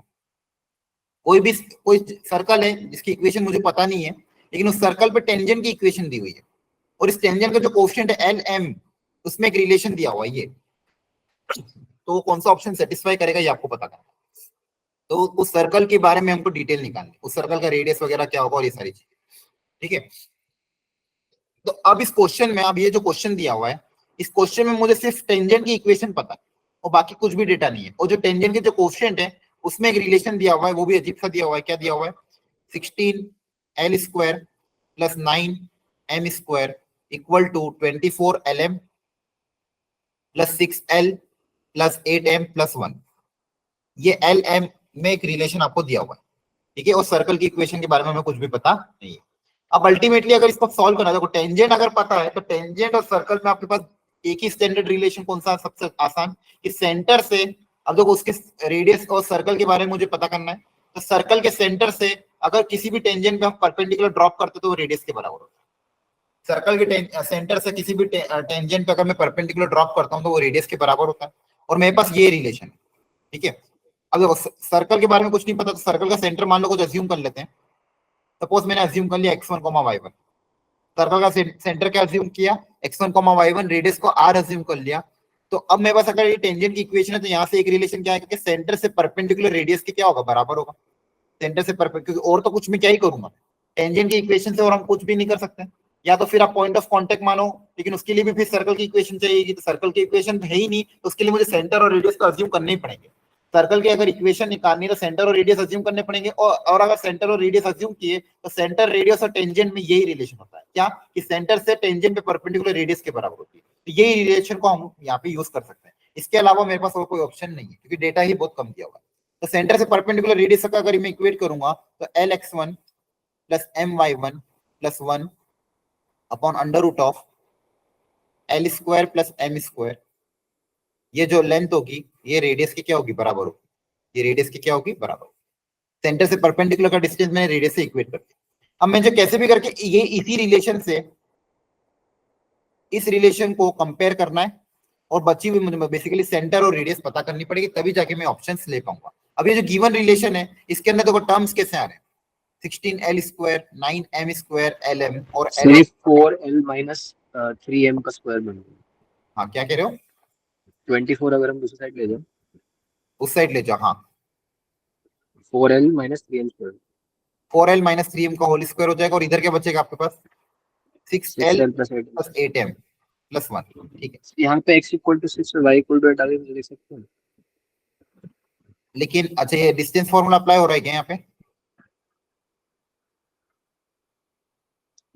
कोई सर्कल है जिसकी इक्वेशन मुझे पता नहीं है, लेकिन उस सर्कल पे टेंजेंट की इक्वेशन दी हुई है, और इस टेंजेंट का जो कोएफिशिएंट है एल एम, उसमें एक रिलेशन दिया हुआ है ये। तो कौन सा ऑप्शन सेटिस्फाई करेगा ये आपको पता करना। तो उस सर्कल के बारे में हमको डिटेल निकालनी, उस सर्कल का रेडियस वगैरह क्या होगा और ये सारी चीजें, ठीक है। तो अब इस क्वेश्चन में, अब ये जो क्वेश्चन दिया हुआ है, इस क्वेश्चन में मुझे सिर्फ टेंजेंट की इक्वेशन पता है और बाकी कुछ भी डेटा नहीं है। और जो टेंजेंट के जो कोएफिशिएंट है उसमें एक रिलेशन दिया हुआ है, वो भी अजीब सा दिया हुआ है। क्या दिया हुआ है, 16 L square plus 9 M square equal to 24 L M plus 6 L plus 8 M plus 1। ये एल एम में एक रिलेशन आपको दिया हुआ है, ठीक है। और सर्कल की इक्वेशन के बारे में हमें कुछ भी पता नहीं है। अब अल्टीमेटली अगर इसको सॉल्व करना है, देखो टेंजेंट अगर पता है तो टेंजेंट और सर्कल में आपके पास एक ही स्टैंडर्ड रिलेशन कौन सा सबसे आसान, कि सेंटर से, अब देखो उसके रेडियस और सर्कल के बारे में मुझे पता करना है, तो सर्कल के सेंटर से अगर किसी भी टेंजेंट पे हम परपेंडिकुलर ड्रॉप करते तो वो रेडियस के बराबर होता है। सर्कल के सेंटर से किसी भी टेंजेंट पे अगर मैं परपेंडिकुलर ड्रॉप करता हूँ तो वो रेडियस के बराबर होता है, और मेरे पास ये रिलेशन है, ठीक है। अब देखो सर्कल के बारे में कुछ नहीं पता, तो सर्कल का सेंटर मान लो कुछ अज्यूम कर लेते हैं। सपोज मैंने अज्यूम कर लिया x1, y1। सर्कल का सेंटर क्या अज्यूम किया, x1, y1, रेडियस को r अज्यूम कर लिया। तो अब मेरे पास अगर ये टेंजेंट की इक्वेशन है तो यहाँ से एक रिलेशन क्या है कि सेंटर से परपेंडिकुलर रेडियस के क्या होगा, बराबर होगा। सेंटर से परपेंडिकुलर, और तो कुछ मैं क्या ही करूंगा टेंजेंट की इक्वेशन से, और हम कुछ भी नहीं कर सकते। या तो फिर आप पॉइंट ऑफ कांटेक्ट मानो, लेकिन उसके लिए भी फिर सर्कल की इक्वेशन चाहिए, तो सर्कल की इक्वेशन है ही नहीं, तो उसके लिए मुझे सेंटर और रेडियस को अज्यूम करने ही पड़ेंगे। सर्कल की अगर इक्वेशन निकालनी है तो सेंटर और रेडियस अज्यूम करने पड़ेंगे, और अगर सेंटर और रेडियस अज्यूम किए तो सेंटर, रेडियस और टेंजेंट में यही रिलेशन होता है, क्या कि सेंटर से टेंजेंट पे परपेंडिकुलर रेडियस के बराबर होती है। तो यही रिलेशन को हम यहाँ पे यूज कर सकते हैं। इसके अलावा मेरे पास और कोई ऑप्शन नहीं है क्योंकि डेटा ही बहुत कम दिया हुआ है। तो सेंटर से परपेंडिकुलर रेडियस का अगर मैं इक्वेट करूंगा तो Lx1 plus My1 plus 1 upon under root of L square plus M square, ये जो लेंथ होगी ये रेडियस की क्या होगी, बराबर होगी, ये रेडियस की क्या होगी, बराबर। सेंटर से परपेंडिकुलर का डिस्टेंस मैंने रेडियस से इक्वेट कर दिया। अब मुझे कैसे भी करके ये इसी रिलेशन से इस रिलेशन को कंपेयर करना है और बची हुई मुझे बेसिकली सेंटर और रेडियस पता करनी पड़ेगी, तभी जाके मैं ऑप्शंस ले पाऊंगा। अब ये जो गिवन रिलेशन है इसके अंदर देखो टर्म्स कैसे आ रहे हैं, 16L square 9M square LM और सिर्फ 4L माइनस 3M का स्क्वायर बनेगा। हाँ क्या कह रहे हो, 24 अगर हम दूसरी साइड ले जाए, उस साइड ले जाओ। हाँ 4L minus 3M square, 4L minus 3M का होल स्क्वायर हो जाएगा और इधर क्या बचेगा आपके पास 6L 6L plus 8। Plus 8M plus 1। ठीक है, यहाँ पे x इक्वल टू 6 और y इक्वल टू 8 आगे मुझे देख सकते हैं। लेकिन अच्छा ये डिस्टेंस फॉर्मूला अप्लाई हो रहा है क्या यहाँ पे,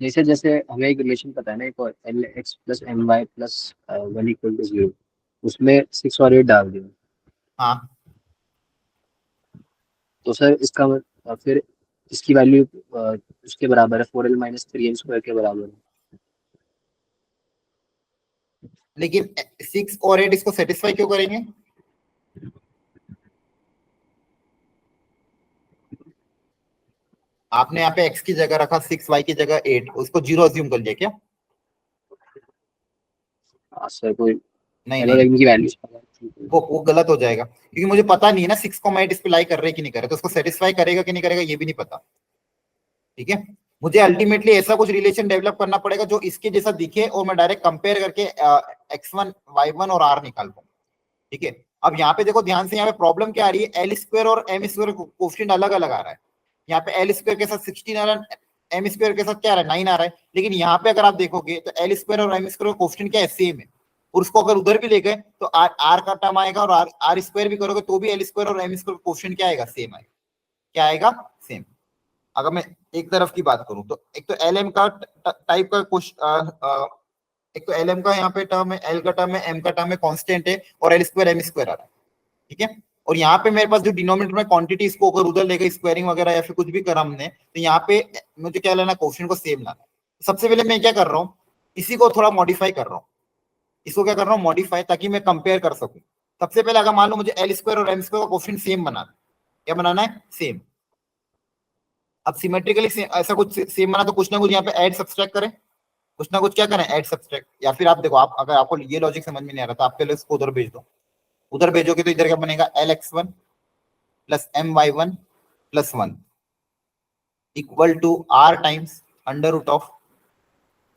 जैसे जैसे हमें एक रिलेशन पता है ना, एक और Lx plus My plus 1 equal to 0, उसमें 6 और 8 डाल दिया। हाँ तो सर इसका फिर इसकी वैल्यू उसके बराबर है, 4L माइनस 3M स्क्वायर के बराबर है। लेकिन 6 और 8 इसको सेटिस्फाई क्यों करेंगे, आपने यहाँ पे x की जगह रखा 6, y की जगह 8, उसको 0 अज्यूम कर लिया क्या, सर कोई नहीं नहीं इनकी वैल्यू वो गलत हो जाएगा क्योंकि मुझे पता नहीं है ना 6 को 8 इस पे लाई कर रहे कि नहीं कर रहे, तो उसको सेटिस्फाई करेगा कि नहीं करेगा ये भी नहीं पता। ठीक है, मुझे अल्टीमेटली ऐसा कुछ रिलेशन डेवलप करना पड़ेगा जो इसके जैसा दिखे और मैं डायरेक्ट कंपेयर करके x1 y1 और r निकाल पाऊँ। ठीक है, अब यहाँ पे देखो ध्यान से, यहाँ पे प्रॉब्लम क्या आ रही है, एल स्क्वायर और एम स्क्वायर कोएफिशिएंट अलग अलग आ रहा है। यहाँ पे एल स्क्वायर के साथ 16 आ रहा है, एम स्क्वायर के साथ क्या आ रहा है 9 आ रहा है, लेकिन यहाँ पे अगर आप देखोगे तो एल स्क्वायर और एम स्क्वायर कोएफिशिएंट क्या है, सेम है। और उसको अगर उधर भी ले गए तो आर का टर्म आएगा और आर स्क्वायर भी करोगे तो भी एल स्क्वायर और एम स्क्वायर कोएफिशिएंट क्या आएगा, सेम आएगा। क्या आएगा, सेम। अगर मैं एक तरफ की बात करूं तो एक तो एल एम का टाइप का एक तो एल एम का यहाँ पे टर्म है, एल का टर्म है, एम का टर्म है, कांस्टेंट है और एल स्क्वायर एम स्क्वायर आ रहा है। ठीक है, और यहाँ पे मेरे पास जो डिनोमिनेटर में क्वांटिटी, इसको अगर उधर लेकर स्क्वायरिंग वगैरह या फिर कुछ भी करा हमने, तो यहाँ पे मुझे क्या लेना, कोएफिशिएंट को सेम लाना। सबसे पहले मैं क्या कर रहा हूँ, इसी को थोड़ा मॉडिफाई कर रहा हूँ, इसको क्या कर रहा हूँ, मॉडिफाई, ताकि मैं कंपेयर कर सकूं। सबसे पहले अगर मान लो मुझे एल स्क्वायर और एम स्क्वायर का कोएफिशिएंट सेम बनाना है, क्या बनाना है, सेम। अब सिमेट्रिकली ऐसा कुछ सेम बना तो कुछ ना कुछ यहाँ पे ऐड सब्सट्रैक्ट करें, कुछ ना कुछ क्या करें, ऐड सब्सट्रैक्ट। या फिर आप देखो, आप अगर आपको ये लॉजिक समझ में नहीं आ रहा तो आप पहले इसको उधर भेज दो, उधर भेजोगे तो इधर क्या बनेगा, Lx1 plus My1 plus 1 equal to R times under root of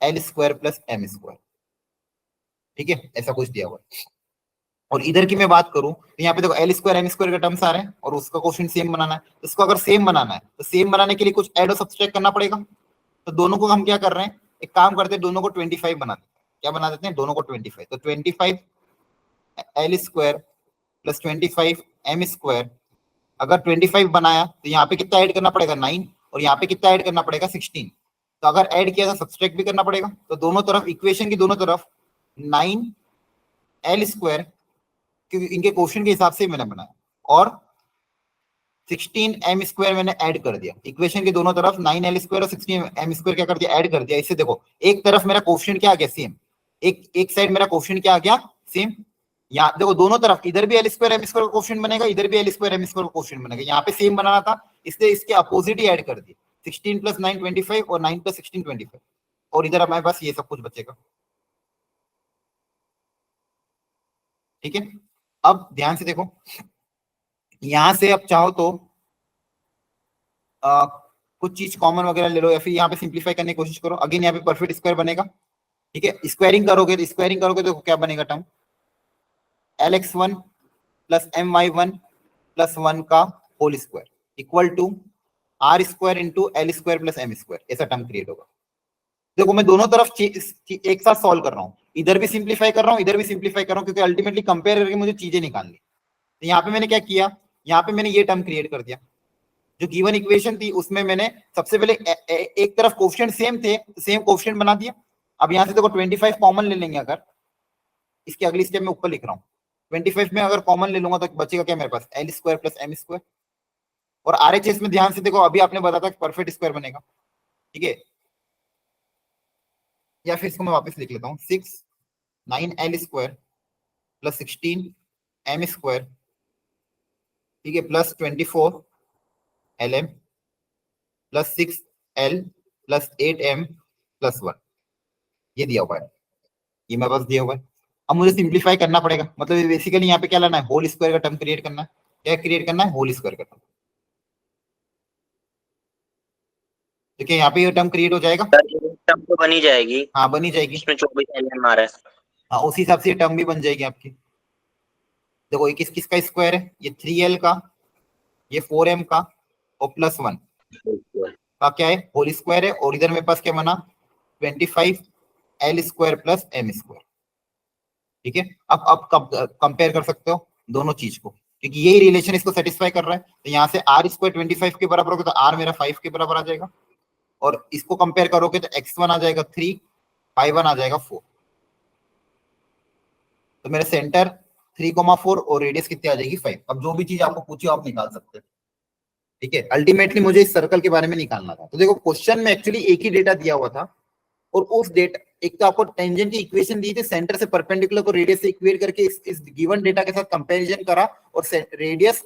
L square plus M square. ठीक है, ऐसा कुछ दिया हुआ है। और इधर की मैं बात करूं तो यहाँ पे देखो एल स्क्वायर एम स्क्वायर के टर्म्स आ रहे हैं और उसका क्वेश्चन सेम बनाना है। तो इसको अगर सेम बनाना है तो सेम बनाने के लिए कुछ ऐड और सब्सट्रैक्ट करना पड़ेगा। तो दोनों को हम क्या कर रहे हैं, एक काम करते हैं, दोनों को 25 बना देते हैं। क्या बना देते हैं, दोनों को 25। तो 25 L square plus 25 M square, अगर 25 बनाया तो यहाँ पे कितना ऐड करना पड़ेगा, 9, और यहाँ पे कितना ऐड करना पड़ेगा, 16। तो अगर ऐड किया तो सब्सट्रैक्ट भी करना पड़ेगा। तो दोनों तरफ इक्वेशन की दोनों तरफ 9 एल स्क्वायर, क्योंकि इनके क्वेश्चन के हिसाब से मैंने बनाया, और 16 एम स्क्वायर मैंने ऐड कर दिया। इक्वेशन के दोनों तरफ 9 एल स्क्वायर और 16 एम स्क्वायर क्या कर दिया, ऐड कर दिया। इससे देखो एक तरफ मेरा क्वेश्चन क्या आ गया, सेम। एक साइड मेरा क्वेश्चन क्या आ गया, सेम। यहाँ देखो दोनों तरफ, इधर भी L square M square question बनेगा, इधर भी L square M square question बनेगा। यहाँ पे सेम बनाना था, इसलिए इसके अपोजिट ही ऐड कर दिए, 16 प्लस 9 25 और 9 प्लस 16 25, और इधर हमारे पास ये सब कुछ बचेगा। ठीक है, अब ध्यान से देखो, यहां से अब चाहो तो कुछ चीज कॉमन वगैरह ले लो या फिर यहाँ पे सिंप्लीफाई करने की कोशिश करो। अगेन यहाँ पे परफेक्ट स्क्वायर बनेगा। ठीक है, स्क्वायरिंग करोगे तो क्या बनेगा, term Lx1 plus My1 plus 1 का whole square equal to R square into L square plus M square, ऐसा टर्म क्रिएट होगा। देखो मैं दोनों तरफ एक साथ सॉल्व कर रहा हूँ, इधर भी सिंप्लीफाई कर रहा हूँ, इधर भी सिंप्लीफाई कर रहा हूँ, क्योंकि अल्टीमेटली कंपेयर करके मुझे चीजें निकालनी। तो यहाँ पे मैंने क्या किया, यहाँ पे मैंने ये टर्म क्रिएट कर दिया। जो गिवन इक्वेशन थी उसमें मैंने सबसे पहले एक तरफ कोएफिशिएंट सेम थे, सेम कोएफिशिएंट बना दिया। अब यहाँ से देखो 25 कॉमन ले लेंगे, अगर इसकी अगली स्टेप में ऊपर लिख रहा हूँ, 25 में अगर कॉमन ले लूंगा तो बचेगा क्या मेरे पास, L square plus M square. और आरएचएस में ध्यान से देखो, अभी आपने बताया था परफेक्ट स्क्वायर बनेगा, ठीक है। या फिर इसको मैं वापस लिख लेता हूँ, 9 L square plus 16 M square, ठीक है, plus 24 LM plus 6L plus 8M plus 1, ये दिया हुआ है, ये मेरे पास दिया हुआ है। अब मुझे सिंप्लीफाई करना पड़ेगा, मतलब बेसिकली यहाँ पे क्या लाना है, होल स्क्वायर का टर्म क्रिएट करना है। क्या क्रिएट करना है, होल स्क्वायर का टर्म। देखिए यहाँ पे ये टर्म क्रिएट हो जाएगा, सर ये टर्म तो बनी जाएगी, हाँ बनी जाएगी, इसमें 24 LM आ रहा है। हाँ उसी हिसाब से टर्म भी बन जाएगी आपकी। देखो ये किस किस का स्क्वायर है, ये 3L का, ये 4M का, और प्लस 1 का क्या है, होल स्क्वायर है। और इधर मेरे पास क्या बना, 25L square plus M square, ठीक है। अब कंपेयर कर सकते हो दोनों चीज को, क्योंकि यही रिलेशन इसको सेटिस्फाई कर रहा है। तो यहाँ से आर स्क्वायर 25 के बराबर होगा तो आर मेरा 5 के बराबर आ जाएगा, और इसको कंपेयर करोगे तो x1 आ जाएगा 3, y1 आ जाएगा 4। तो मेरा सेंटर 3,4 और रेडियस कितनी आ जाएगी 5। अब जो भी चीज आपको पूछी आप निकाल सकते हैं, ठीक है। अल्टीमेटली मुझे इस सर्कल के बारे में निकालना था। तो देखो क्वेश्चन में एक्चुअली एक ही डेटा दिया हुआ था, और उस डेटा, एक तो आपको टेंजेंट की इक्वेशन दी थी, सेंटर से परपेंडिकुलर को रेडियस से इक्वेट करके इस गिवन डेटा के साथ कंपैरिजन करा, और रेडियस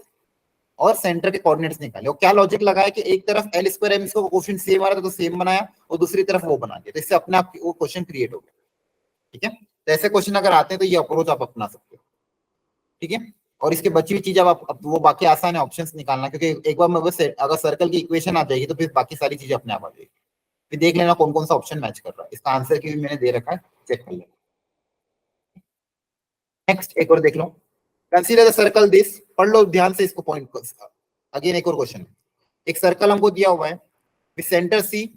और सेंटर के कोऑर्डिनेट्स निकाले। और क्या लॉजिक लगाया कि एक तरफ L square M square coefficient same आ रहा था तो सेम बनाया, और दूसरी तरफ वो बना दिया, तो इससे अपने आप वो क्वेश्चन क्रिएट हो गया, ठीक है। तो ऐसे क्वेश्चन अगर आते हैं तो ये अप्रोच आप अपना सकते हो, ठीक है। और इसके बची हुई चीज अब वो बाकी आसान है ऑप्शंस निकालना, क्योंकि एक बार मैं बस अगर सर्कल की इक्वेशन आ जाएगी तो फिर बाकी सारी चीजें अपने आप आ जाएगी। फिर देख लेना कौन कौन सा ऑप्शन मैच कर रहा है, इसका आंसर की भी मैंने दे रखा है, चेक कर लेना। नेक्स्ट एक और देख लो, कंसीडर द सर्कल दिस, पढ़ लो ध्यान से इसको पॉइंट को। अगेन एक और क्वेश्चन, एक सर्कल हमको दिया हुआ है with centre C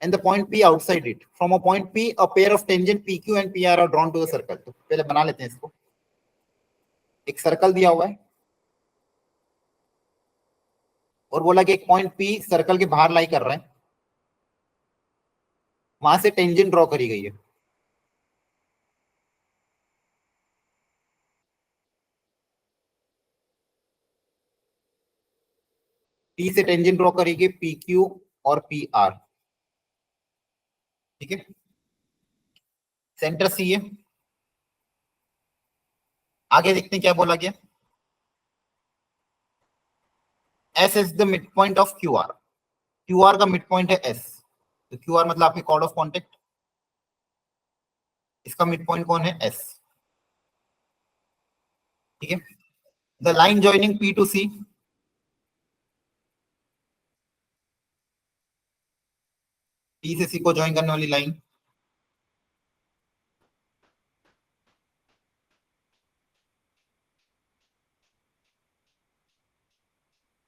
and the point P outside it. From a point P, a pair of tangent PQ and PR are drawn to the circle. तो पहले बना लेते हैं इसको। एक सर्कल दिया हुआ है और बोला कि एक पॉइंट P सर्कल के बाहर लाई कर रहा है, वहां से टेंजेंट ड्रॉ करी गई है। P से टेंजेंट ड्रॉ करी गई PQ और PR, ठीक है। सेंटर C है, आगे देखते हैं क्या बोला गया। S is the midpoint of QR, QR का मिड पॉइंट है S, तो QR मतलब आपके कॉर्ड ऑफ कॉन्टेक्ट, इसका मिड पॉइंट कौन है, S, ठीक है। The line joining P to C, P से C को ज्वाइन करने वाली line,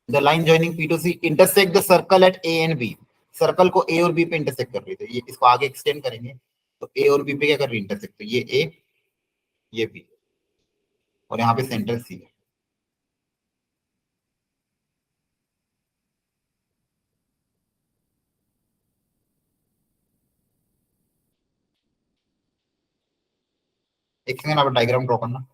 the line joining P to C intersect the circle at A and B, circle को A और B पे इंटरसेक्ट कर रही है। ये इसको आगे एक्सटेंड करेंगे तो A और B पे क्या कर रही है, इंटरसेक्ट, तो ये A, ये B, और यहाँ पे सेंटर C है। एक सेकंड आप डायग्राम ड्रॉ करना।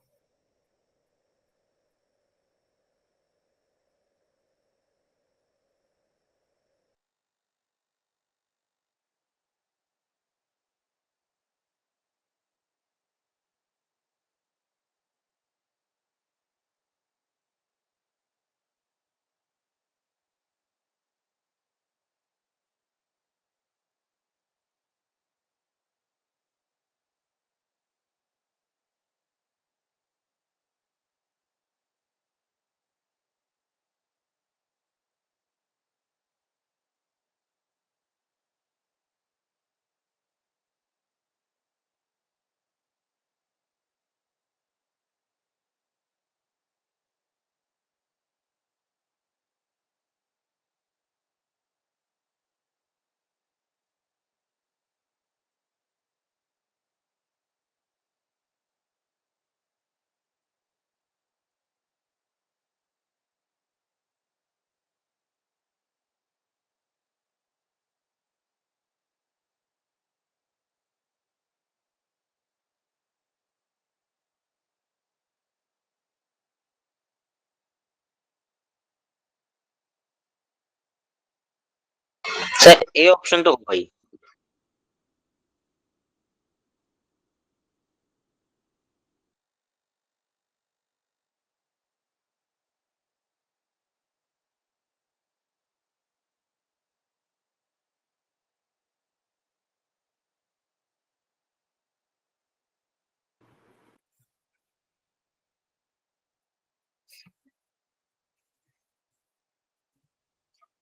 सर ए ऑप्शन तो होगा ही।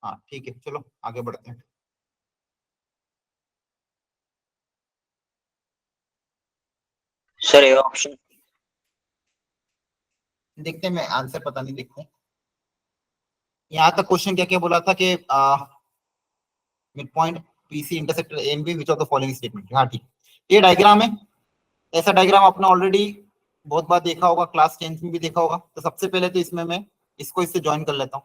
हाँ ठीक है, चलो आगे बढ़ते हैं। Sir A option. देखते हैं, मैं आंसर पता नहीं, देखते हैं। यहाँ तक क्वेश्चन क्या क्या बोला था कि midpoint PC intersector A and B which of the following statement. हाँ ठीक, ये डायग्राम है। ऐसा डायग्राम आपने ऑलरेडी बहुत बार देखा होगा, क्लास 10th में भी देखा होगा। तो सबसे पहले तो इसमें मैं इसको इससे ज्वाइन कर लेता हूँ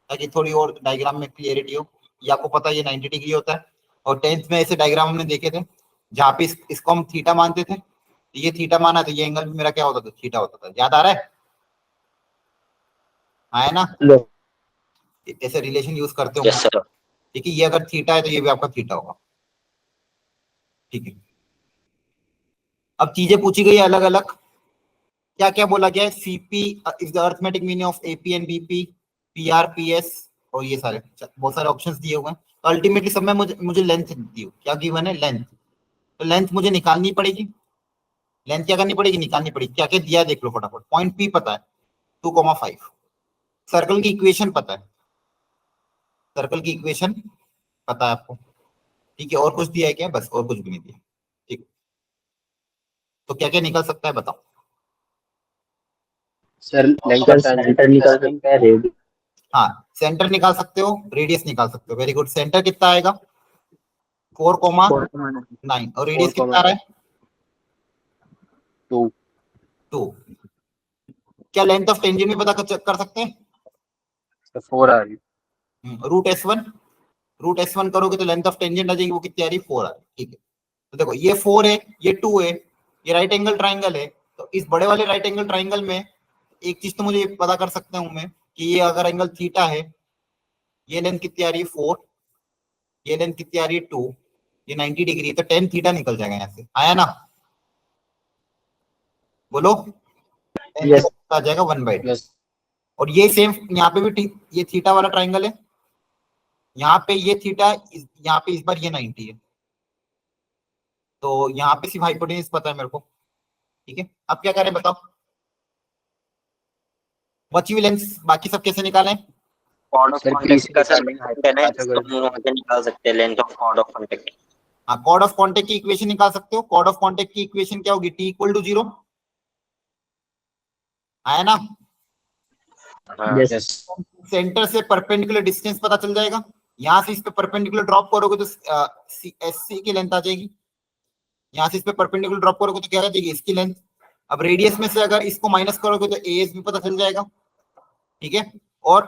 ताकि थोड़ी और डायग्राम में क्लियरिटी हो। ये आपको पता है ये 90 डिग्री होता है, और 10th में ऐसे डायग्राम हमने देखे थे जहाँ पे इसको हम थीटा मानते थे। ये थीटा माना तो ये एंगल भी मेरा क्या होता था, थीटा होता था। याद आ रहा है? हाँ है ना? ऐसे रिलेशन यूज करते यस हो। सर। ठीक है, ये अगर थीटा है तो ये भी आपका थीटा होगा। ठीक है, अब चीजें पूछी गई अलग अलग। क्या क्या बोला गया है? CP is the arithmetic meaning of AP and BP, PR, PS, और ये सारे बहुत सारे ऑप्शंस दिए हुए हैं। तो अल्टीमेटली सब में मुझे लेंथ दी हो, क्या गिवन है? लेंथ। तो लेंथ मुझे निकालनी पड़ेगी। लेंथ क्या करनी पड़ेगी? निकालनी पड़ेगी। क्या क्या दिया है देख लो फटाफट। पॉइंट पी पता है 2,5। सर्कल की इक्वेशन पता है, सर्कल की इक्वेशन पता है आपको। ठीक है, और कुछ दिया है क्या? बस, और कुछ भी नहीं दिया। ठीक, तो क्या क्या निकल सकता है बताओ। सर लेंथ ऑफ सेंटर निकाल सकते हैं, रेडियस हाँ, सेंटर निकाल सकते हो, रेडियस निकाल सकते हो। Very good. सेंटर कितना आएगा? 4,9। और रेडियस कितना आ रहा है? 2। 2। क्या लेंथ ऑफ टेंजेंट भी पता कर सकते हैं? 4 आ रही। √S1। √S1 करोगे तो लेंथ ऑफ टेंजेंट आ जाएगी, वो कितनी आ रही है? 4 आ रही है। ठीक है, तो देखो ये 4 है, ये 2 है, ये राइट एंगल ट्राइंगल है। तो इस बड़े वाले राइट एंगल ट्राइंगल में एक चीज तो मुझे पता कर सकता हूँ मैं कि ये अगर एंगल थीटा है, ये लेंथ कितनी आ रही है? 4। ये लेंथ कितनी आ रही है? 2। ये 90 डिग्री है, तो tan थीटा निकल जाएगा यहाँ से। आया ना? बोलो। tan यस थीटा आ जाएगा 1/2। यस और ये सेम यहाँ पे भी ये थीटा वाला ट्राइंगल है, यहाँ पे ये थीटा, यहाँ पे इस बार ये 90 है। तो यहाँ पे सिर्फ हाइपोटेन्यूज पता है मेरे को। ठीक है, अब क्या करें बताओ। बची हुई लेंथ बाकी सब कैसे निकालें? कॉर्ड ऑफ सर कॉन्टेक्ट का सर निकालेंगे, है ना, इसको हाइपोटेन्यूज हम लोग से निकाल सकते हैं length of chord of contact. हाँ, कॉर्ड ऑफ कॉन्टेक्ट की इक्वेशन निकाल सकते हो। कॉर्ड ऑफ कॉन्टेक्ट की इक्वेशन क्या होगी? T = 0। आया ना? हाँ। यस यस सेंटर से परपेंडिकुलर डिस्टेंस पता चल जाएगा। यहाँ से इस पे परपेंडिकुलर ड्रॉप करोगे तो SC की लेंथ आ जाएगी। यहाँ से इस पे परपेंडिकुलर ड्रॉप करोगे तो क्या आ जाएगी? इसकी लेंथ। अब रेडियस में से अगर इसको माइनस करोगे तो AS भी पता चल जाएगा। ठीक है, और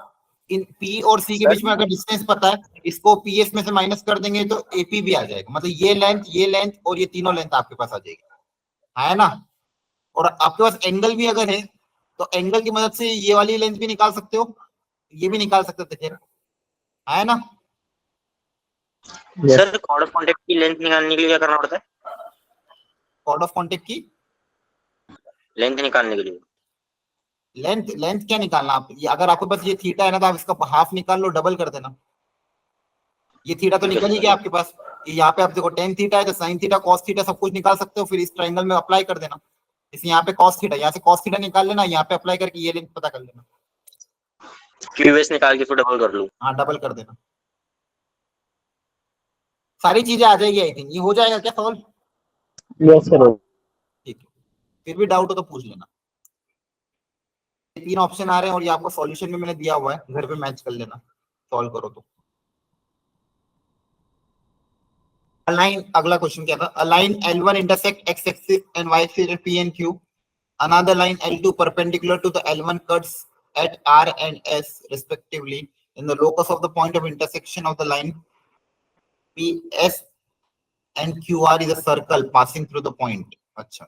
इन P और C के बीच में अगर डिस्टेंस पता है, इसको PS में से माइनस कर देंगे तो AP भी आ जाएगा। मतलब ये लेंथ और ये तीनों लेंथ आपके पास आ जाएगी। है ना? और आपके पास एंगल भी अगर है तो एंगल की मदद से ये वाली लेंथ भी निकाल सकते हो, ये भी निकाल सकते थे। खैर, है ना? Yes sir chord of contact की लेंथ निकालने के लिए क्या करना पड़ता है? कॉर्ड ऑफ कॉन्टेक्ट की लेंथ निकालने के लिए लेंथ, लेंथ क्या निकालना आप? ये अगर आपके पास ये थीटा है ना तो आप इसका हाफ निकाल लो, डबल कर देना। ये थीटा तो ठीक है निकल ही सर। गया आपके पास। यहाँ पे आप देखो tan थीटा है तो sin थीटा cos थीटा सब कुछ निकाल सकते हो, फिर इस ट्रायंगल में अप्लाई कर देना। इस यहाँ पे cos थीटा, यहाँ से cos थीटा निकाल लेना, यहाँ पे अप्लाई करके ये लेंथ पता कर लेना। QS निकाल के फिर डबल कर लूं। हाँ, डबल कर देना। सारी चीजें आ जाएगी। आई थिंक ये हो जाएगा क्या सॉल्व? Yes sir. ठीक है, फिर भी डाउट हो तो पूछ लेना। 3 ऑप्शन आ रहे हैं और ये आपको सॉल्यूशन में मैंने दिया हुआ है, घर पे मैच कर लेना, सॉल्व करो तो। अलाइन, अगला क्वेश्चन क्या था? Align L1 intersect x axis and y axis P and Q. Another line L2 perpendicular to the L1 cuts at R and S respectively in the locus of the point of intersection of the line PS and QR is a circle passing through the point. अच्छा,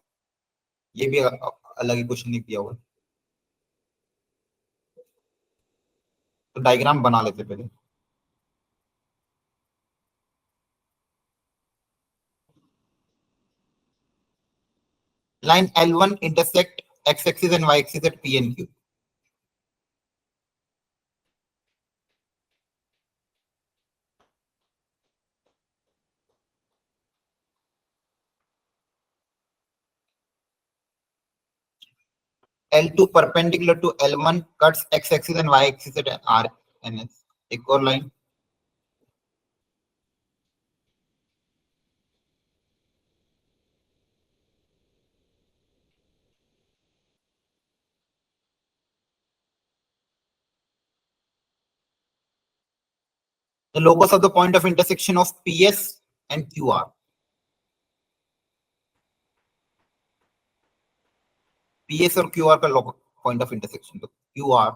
ये भी अलग ही question नहीं दिया हुआ। तो diagram बना लेते पहले। line L1 intersect x axis and y axis at P and Q. L2 perpendicular to L1 cuts x axis and y axis at R and S. एक और line. The locus of the point of intersection of PS and QR. PS और QR का locus point of intersection. तो QR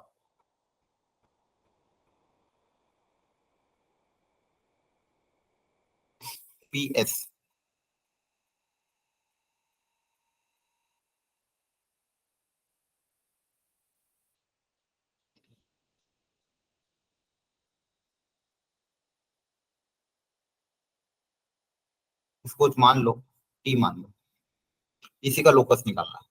PS. इसको मान लो T मान लो, इसी का लोकस निकालना है।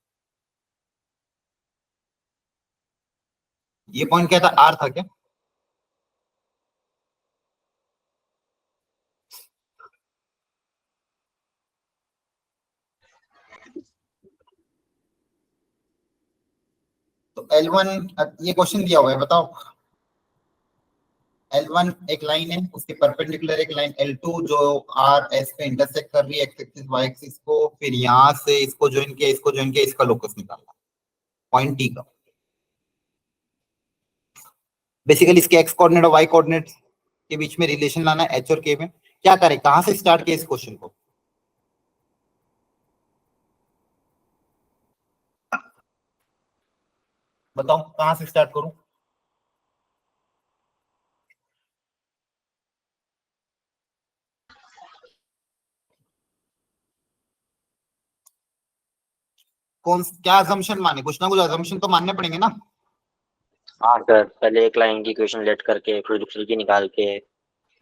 ये पॉइंट क्या था, R था क्या? तो L1 ये क्वेश्चन दिया हुआ है, बताओ। L1 एक लाइन है, उसके परपेंडिकुलर एक लाइन L2 जो R S पे इंटरसेक्ट कर रही है एक्स एक्सिस वाई एक्सिस को, फिर यहां से इसको ज्वाइन किया, इसको ज्वाइन किया, इसका लोकस निकालना पॉइंट T का। बेसिकली इसके एक्स कोऑर्डिनेट और वाई कोऑर्डिनेट के बीच में रिलेशन लाना है H और K में। क्या करें, कहां से स्टार्ट किया इस क्वेश्चन को? बताओ कहां से स्टार्ट करूं? कौन क्या अजम्पशन माने, कुछ ना कुछ अजम्पशन तो मानने पड़ेंगे ना। हाँ सर, पहले एक लाइन की इक्वेशन लेट करके फिर दूसरी की निकाल के।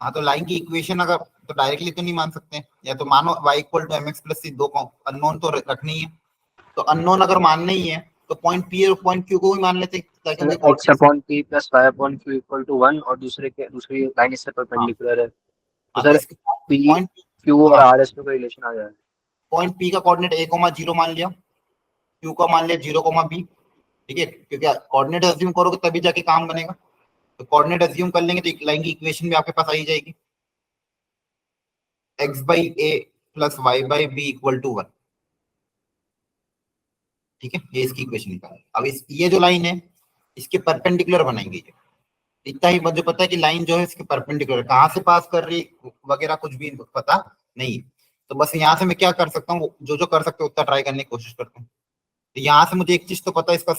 हाँ तो लाइन की इक्वेशन अगर तो डायरेक्टली तो नहीं मान सकते, या तो मानो y equal to mx plus C, दो अननोन तो रखनी है। तो अननोन अगर मानना ही है तो पॉइंट P और पॉइंट Q को भी मान लेते, ताकि उनके x upon P plus y upon Q equal to 1 और दूसरी लाइन इससे हाँ परपेंडिकुलर है, तो हाँ, तो सर इसके पी पॉइंट क्यू और हाँ आर एस में कोई रिलेशन आ जाए। पॉइंट P का कोऑर्डिनेट a,0 मान लिया, Q का मान लिया 0,b। ठीक है, क्योंकि कोऑर्डिनेट अज्यूम करोगे तभी जाके काम बनेगा। तो कोऑर्डिनेट अज्यूम कर लेंगे तो लाइन की इक्वेशन भी आपके पास आ ही जाएगी, x by a plus y by b equal to 1। ठीक है, ये इसकी इक्वेशन निकाल। अब ये जो लाइन है इसके परपेंडिकुलर बनाएंगे। ये इतना ही मुझे पता है कि लाइन जो है इसके परपेंडिकुलर, कहाँ से पास कर रही वगैरह कुछ भी पता नहीं है। तो बस यहाँ से मैं क्या कर सकता हूँ, जो जो कर सकते हो उतना ट्राई करने की कोशिश करता हूँ। तो यहाँ से मुझे एक चीज तो पता है, इसका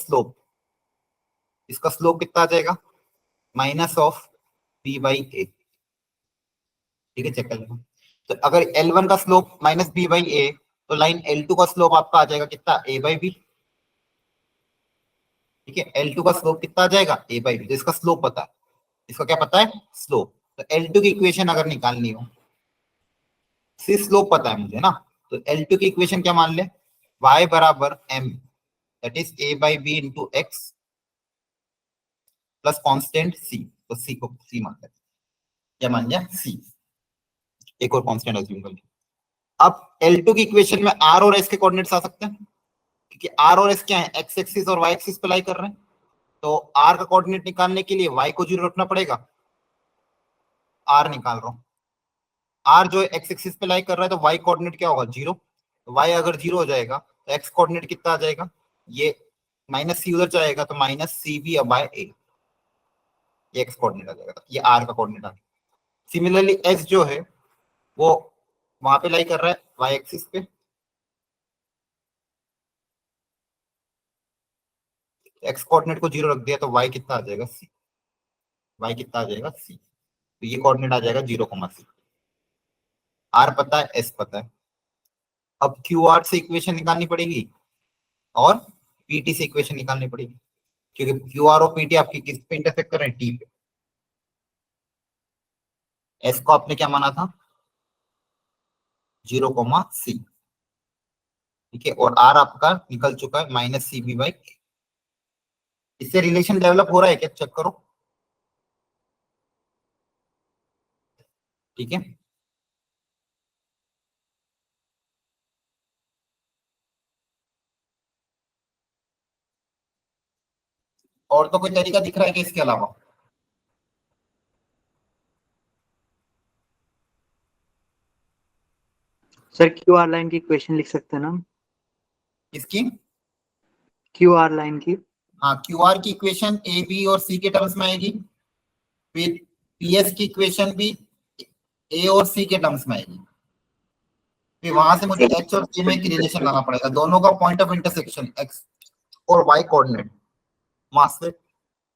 स्लोप कितना आ जाएगा, माइनस ऑफ b बाई ए। ठीक है, चेक कर लेना। तो अगर L1 का स्लोप माइनस b बाई ए, तो लाइन L2 का स्लोप आपका आ जाएगा कितना, a बाई बी। ठीक है, L2 का स्लोप कितना आ जाएगा, a बाई बी। तो इसका स्लोप पता है, इसका क्या पता है, स्लोप। तो L2 की इक्वेशन अगर निकालनी हो, सी स्लोप पता है मुझे ना, तो L2 की इक्वेशन क्या मान ले, y बराबर m that is a by B into x plus constant c। तो c को c मान ले, क्या मान लिया, c। एक और कॉन्स्टेंट अज्यूम कर लिया। अब L2 की इक्वेशन में r और s के कोऑर्डिनेट्स आ सकते हैं, क्योंकि r और s क्या है, x एक्सिस और y एक्सिस पे लाई कर रहे हैं। तो r का कोऑर्डिनेट निकालने के लिए y को 0 रखना पड़ेगा। r निकाल रहा हूं, r जो x एक्सिस पे लाई कर रहा है, तो y कोऑर्डिनेट क्या होगा, 0। तो y अगर 0 हो जाएगा तो x कोऑर्डिनेट कितना आ जाएगा, ये माइनस c उधर जाएगा तो माइनस सी बी बाय ए, ये x कोऑर्डिनेट आ जाएगा, ये r का कोऑर्डिनेट आ गया। सिमिलरली s जो है वो वहां पे लाई कर रहा है y एक्सिस पे, x कोऑर्डिनेट को 0 रख दिया तो y कितना आ जाएगा, c। y कितना आ जाएगा, c। तो ये कोऑर्डिनेट आ जाएगा 0,c। r पता है, s पता है। अब क्यू आर से इक्वेशन निकालनी पड़ेगी और पीटी से इक्वेशन निकालनी पड़ेगी, क्योंकि क्यू आर और पीटी आपकी किस पे इंटरसेक्ट कर रहे हैं, टी पे। एस को आपने क्या माना था, 0,c। ठीक है, और आर आपका निकल चुका है माइनस सी बी बाई। इससे रिलेशन डेवलप हो रहा है क्या, चेक करो। ठीक है, और तो कोई तरीका दिख रहा है कि इसके अलावा? सर क्यू आर लाइन की इक्वेशन लिख सकते हैं ना हम? इसकी, क्यू आर लाइन की। हाँ, क्यू आर की इक्वेशन ए बी और सी के टर्म्स में आएगी, फिर पी एस की इक्वेशन भी ए और सी के टर्म्स में आएगी, फिर वहां से मुझे एच और के में एक रिलेशन लाना पड़ेगा, दोनों का पॉइंट ऑफ इंटरसेक्शन एक्स और वाई कोऑर्डिनेट मास से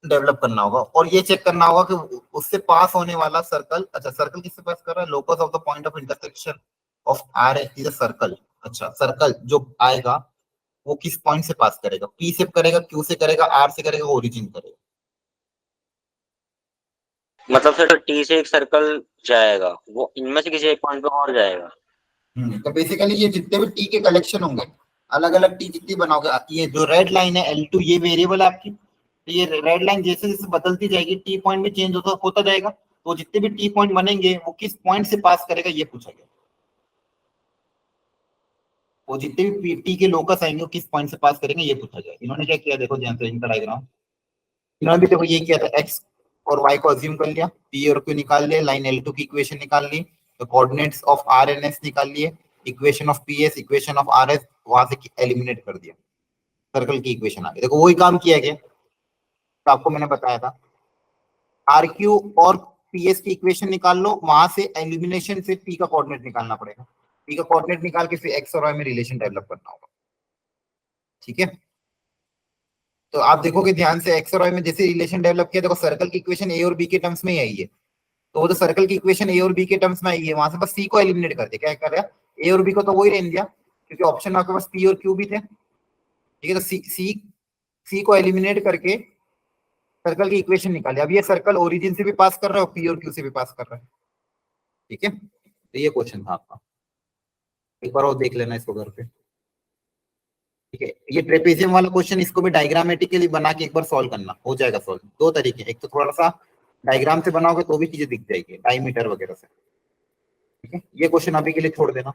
डेवलप करना होगा, और ये चेक करना होगा कि उससे पास होने वाला सर्कल, अच्छा सर्कल किससे पास कर रहा है, locus of the point of intersection of R is a circle. अच्छा, सर्कल जो आएगा वो किस पॉइंट से पास करेगा, पी से करेगा, क्यू से करेगा, आर से करेगा, ओरिजिन करेगा। मतलब सर टी से एक सर्कल जाएगा, वो इनमें से किसी एक पॉइंट पे और जाएगा। तो बेसिकली ये जितने भी टी के कलेक्शन होंगे, अलग अलग टी जितनी बनाओगे, ये जो रेड लाइन है L2 ये वेरिएबल है आपकी, तो ये रेड लाइन जैसे जैसे बदलती जाएगी टी पॉइंट भी चेंज होता जाएगा, तो जितने भी टी पॉइंट बनेंगे वो किस पॉइंट से पास करेगा ये पूछा गया। वो जितने भी टी के लोकस आएंगे वो किस पॉइंट से पास करेंगे ये पूछा गया। इन्होंने क्या किया, देखो ध्यान से इनका डायग्राम, इन्होंने भी देखो ये किया था, एक्स और वाई को अज्यूम कर लिया, पी और क्यू निकाल लिया, लाइन L2 की इक्वेशन निकाल ली, तो coordinates of R and S निकाल लिए, equation of P S, equation of R S वहां से एलिमिनेट कर दिया, सर्कल की इक्वेशन आ गई। देखो वही काम किया गया तो आपको मैंने बताया था, आर क्यू और पी एस की इक्वेशन निकाल लो, वहां से एलिमिनेशन से पी का कोऑर्डिनेट निकालना पड़ेगा, पी का कोऑर्डिनेट निकाल के फिर एक्स और वाई में रिलेशन डेवलप करना होगा। ठीक है, तो आप देखोगे ध्यान से एक्स और वाई में जैसे रिलेशन डेवलप किया, देखो सर्कल की इक्वेशन ए और बी के टर्म्स में ही आई है, तो वो तो सर्कल की इक्वेशन ए और बी के टर्म्स में आई है, वहां से बस सी को एलिमिनेट कर दिया, क्या कर रहा है, ए और बी को तो वही रहने दिया क्योंकि ऑप्शन आपके पास पी और क्यू भी थे। ठीक है, तो सी को एलिमिनेट करके सर्कल की इक्वेशन निकाली। अब ये सर्कल ओरिजिन से भी पास कर रहा है और पी और क्यू से भी पास कर रहा है। ठीक है, तो ये क्वेश्चन था आपका, एक बार और देख लेना इसको घर पे। ठीक है, ये ट्रेपेजियम वाला क्वेश्चन, इसको भी डायग्रामेटिकली बना के एक बार सॉल्व करना, हो जाएगा सॉल्व। दो तरीके, एक तो थोड़ा सा डायग्राम से बनाओगे तो भी चीजें दिख जाएगी, डायमीटर वगैरह से। ठीक है, ये क्वेश्चन अभी के लिए छोड़ देना,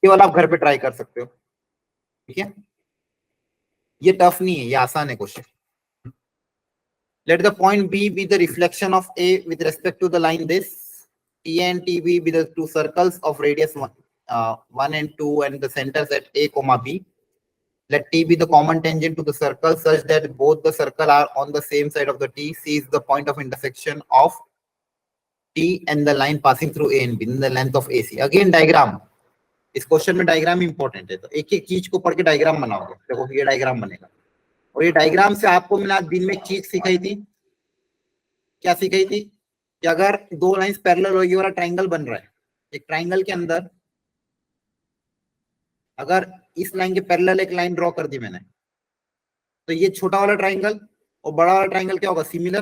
ये वाला आप घर पे ट्राई कर सकते हो। ठीक है, ये टफ नहीं है, ये आसान है question. Let the point B be the reflection of A with respect to the line this, T and TB be the two circles of radius 1 and 2 and the centers at A, B. Let T be the common tangent to the circle such that both the circle are on the same side of the T. C is the point of intersection of T and the line passing through A and B in the length of AC. Again diagram. इस question में diagram important है, तो एक एक चीज को पढ़ के डायग्राम बनाओगे। देखो ये डायग्राम बनेगा, और ये डायग्राम से आपको मैंने आज दिन में एक चीज सिखाई थी, क्या सिखाई थी कि अगर दो लाइंस पैरेलल हो, ये वाला ट्राइंगल बन रहा है, एक ट्राइंगल के अंदर अगर इस लाइन के पैरेलल एक लाइन ड्रॉ कर दी मैंने, तो ये छोटा वाला ट्राइंगल और बड़ा वाला ट्राइंगल क्या होगा, सिमिलर।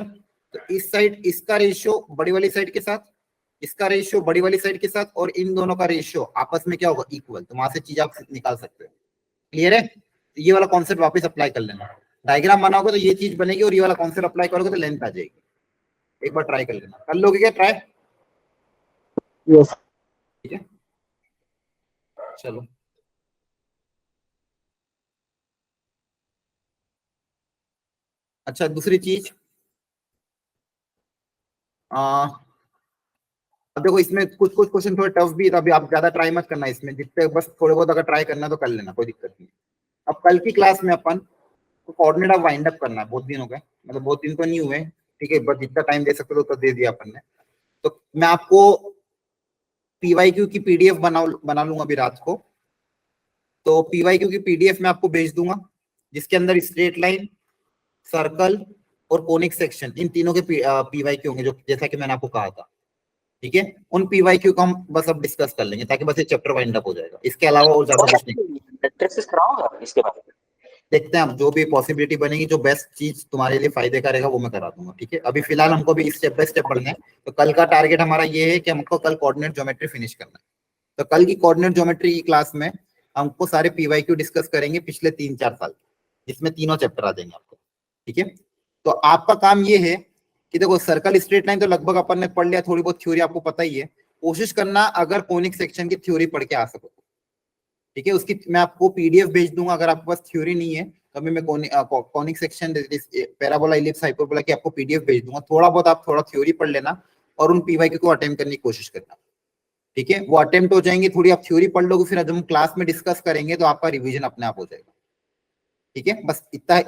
तो इस साइड इसका रेशियो बड़ी वाली साइड के साथ, इसका रेशियो बड़ी वाली साइड के साथ, और इन दोनों का रेशियो आपस में क्या होगा, इक्वल। तो वहां से चीज आप निकाल सकते हो। क्लियर है, तो ये वाला कॉन्सेप्ट वापस अप्लाई कर लेना, डायग्राम बनाओगे तो ये चीज बनेगी, और ये वाला कॉन्सेप्ट अप्लाई करोगे तो लेंथ आ जाएगी। एक बार ट्राई कर लेना, कर लोगे क्या ट्राई? यस। ठीक है, चलो। अच्छा, दूसरी चीज, अब देखो इसमें कुछ कुछ क्वेश्चन थोड़े टफ भी, अभी आप ज्यादा ट्राई मत करना इसमें, जितने बस थोड़े बहुत अगर ट्राई करना तो कर लेना, कोई दिक्कत नहीं। अब कल की क्लास में अपन को कोऑर्डिनेट आप वाइंड अप करना है, बहुत दिन हो गए, मतलब बहुत दिन तो नहीं हुए। ठीक है, बस जितना टाइम दे सकते हो तो दे दिया अपन ने। तो मैं आपको PYQ की PDF बना लूंगा अभी रात को, तो PYQ की PDF में आपको भेज दूंगा, जिसके अंदर स्ट्रेट लाइन, सर्कल और कोनिक सेक्शन, इन तीनों के PYQ होंगे, जो जैसा कि मैंने आपको कहा था। ठीक है, उन PYQ को हम बस अब डिस्कस कर लेंगे, ताकि बस ये चैप्टर वाइंड अप हो जाएगा, इसके अलावा और ज्यादा कुछ नहीं। मैट्रिसेस कराऊंगा इसके बाद, देखते हैं अब जो भी पॉसिबिलिटी बनेगी, जो बेस्ट चीज तुम्हारे लिए फायदे का रहेगा वो मैं करा दूंगा। ठीक है, अभी फिलहाल हमको भी स्टेप बाय स्टेप पढ़ना है, तो कल का टारगेट हमारा ये है कि हमको कल कोऑर्डिनेट ज्योमेट्री फिनिश करना है। तो कल की कोऑर्डिनेट ज्योमेट्री की क्लास में हमको सारे पीवाईक्यू डिस्कस करेंगे पिछले 3-4 साल, जिसमें तीनों चैप्टर आ जाएंगे आपको। ठीक है, तो आपका काम ये है कि देखो सर्कल स्ट्रेट लाइन तो लगभग अपन ने पढ़ लिया, थोड़ी बहुत थ्योरी आपको पता ही है। कोशिश करना अगर कोनिक सेक्शन की थ्योरी पढ़ के आ सको। ठीक है, उसकी मैं आपको पीडीएफ भेज दूंगा। अगर आपके पास थ्योरी नहीं है तभी मैं conic section, parabola, ellipse, hyperbola की आपको पीडीएफ भेज दूंगा। थोड़ा बहुत आप थोड़ा थ्योरी पढ़ लेना और उन पीवाईक्यू को अटेम्प्ट करने की कोशिश करना। ठीक है, वो अटेम्प्ट हो जाएंगे, थोड़ी आप थ्योरी पढ़ लोगे, फिर जब हम क्लास में डिस्कस करेंगे तो आपका रिवीजन अपने आप हो जाएगा। ठीक है, बस इतना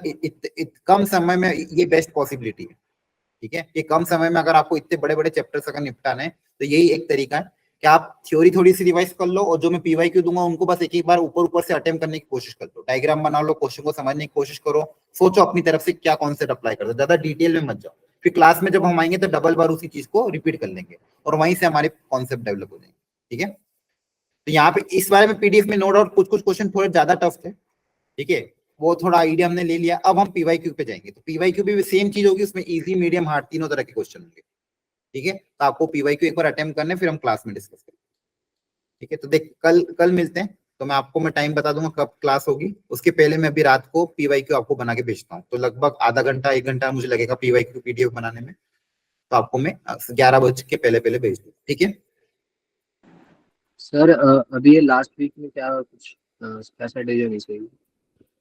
कम समय में ये बेस्ट पॉसिबिलिटी है। ठीक है, ये कम समय में अगर आपको इतने बड़े बड़े चैप्टर्स अगर निपटाना है तो यही एक तरीका है कि आप थ्योरी थोड़ी सी रिवाइज कर लो और जो मैं पीवाईक्यू दूंगा उनको बस एक बार ऊपर ऊपर से अटेम्प्ट करने की कोशिश कर लो। डायग्राम बना लो, क्वेश्चन को समझने की कोशिश करो, सोचो अपनी तरफ से क्या कॉन्सेप्ट अप्लाई कर दो, ज्यादा डिटेल में मत जाओ। फिर क्लास में जब हम आएंगे तो डबल बार उसी चीज को रिपीट कर लेंगे और वहीं से हमारे कॉन्सेप्ट डेवलप हो जाएंगे। ठीक है, तो यहाँ पे इस बारे में पीडीएफ में नो डाउट कुछ कुछ क्वेश्चन थोड़े ज्यादा टफ थे। ठीक है, वो थोड़ा आइडिया हमने ले लिया। अब हम पीवाईक्यू पे जाएंगे, तो पीवाईक्यू भी सेम चीज होगी, उसमें इजी, मीडियम, हार्ड तीनों तरह के क्वेश्चन होंगे। ठीक है, तो आपको पीवाईक्यू एक बार अटेम्प्ट करने, फिर हम क्लास में डिस्कस करेंगे। ठीक है, तो देख कल मिलते हैं। तो मैं टाइम बता दूंगा कब क्लास होगी, उसके पहले मैं अभी रात को पीवाईक्यू आपको बना के भेजता हूँ। तो लगभग आधा घंटा 1 घंटा मुझे लगेगा पीवाईक्यू पीडीएफ बनाने में। तो आपको मैं 11 बजे के पहले पहले भेज दूँ। ठीक है सर अभी ये लास्ट वीक में क्या कुछ स्ट्रेटेजी होनी चाहिए?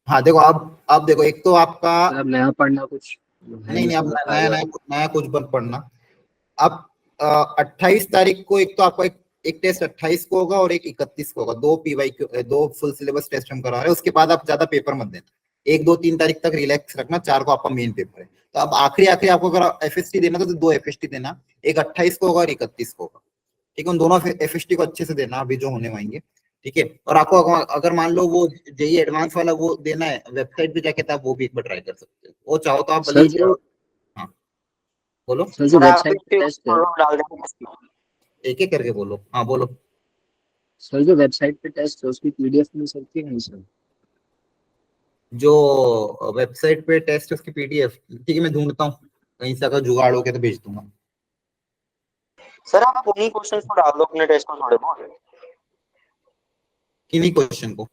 हाँ, देखो अब देखो, एक तो आपका अब नया पढ़ना कुछ है नहीं, अब सर, नया नया नया कुछ बंद पढ़ना। अब 28 तारीख को एक तो आपका एक टेस्ट 28 को होगा और एक 31 को होगा। 2 पीवाईक्यू, 2 फुल सिलेबस टेस्ट हम करा रहे हैं। उसके बाद आप ज्यादा पेपर मत देना, 1, 2, 3 तारीख तक रिलैक्स रखना। 4 को आपका मेन पेपर है। तो अब आखिरी आपको अगर एफएसटी देना तो 2 एफएसटी देना, एक 28 को होगा और 31 को होगा। ठीक है, उन दोनों एफएसटी को अच्छे से देना अभी जो होने वाएंगे। ठीक है, और आपको अगर मान लो वो जेई एडवांस वाला वो देना है, वेबसाइट पे जाके तो आप वो भी एक बार ट्राई कर सकते हो। वो चाहो तो आप सर जो हाँ बोलो, सर जो सर आप वेबसाइट पे टेस्ट है, डाल देंगे। एक एक करके बोलो। हाँ बोलो। सर जो वेबसाइट पे टेस्ट है उसकी पीडीएफ मिल सकती है नहीं सर? जो वेबसाइट पे टेस्ट उसकी पीडीएफ, ठीक है मैं ढूंढता हूँ, कहीं से अगर जुगाड़ हो के तो भेज दूंगा। सर आप उन्हीं क्वेश्चंस को डाल दो अपने टेस्ट में थोड़े बहुत। किन्हीं क्वेश्चन को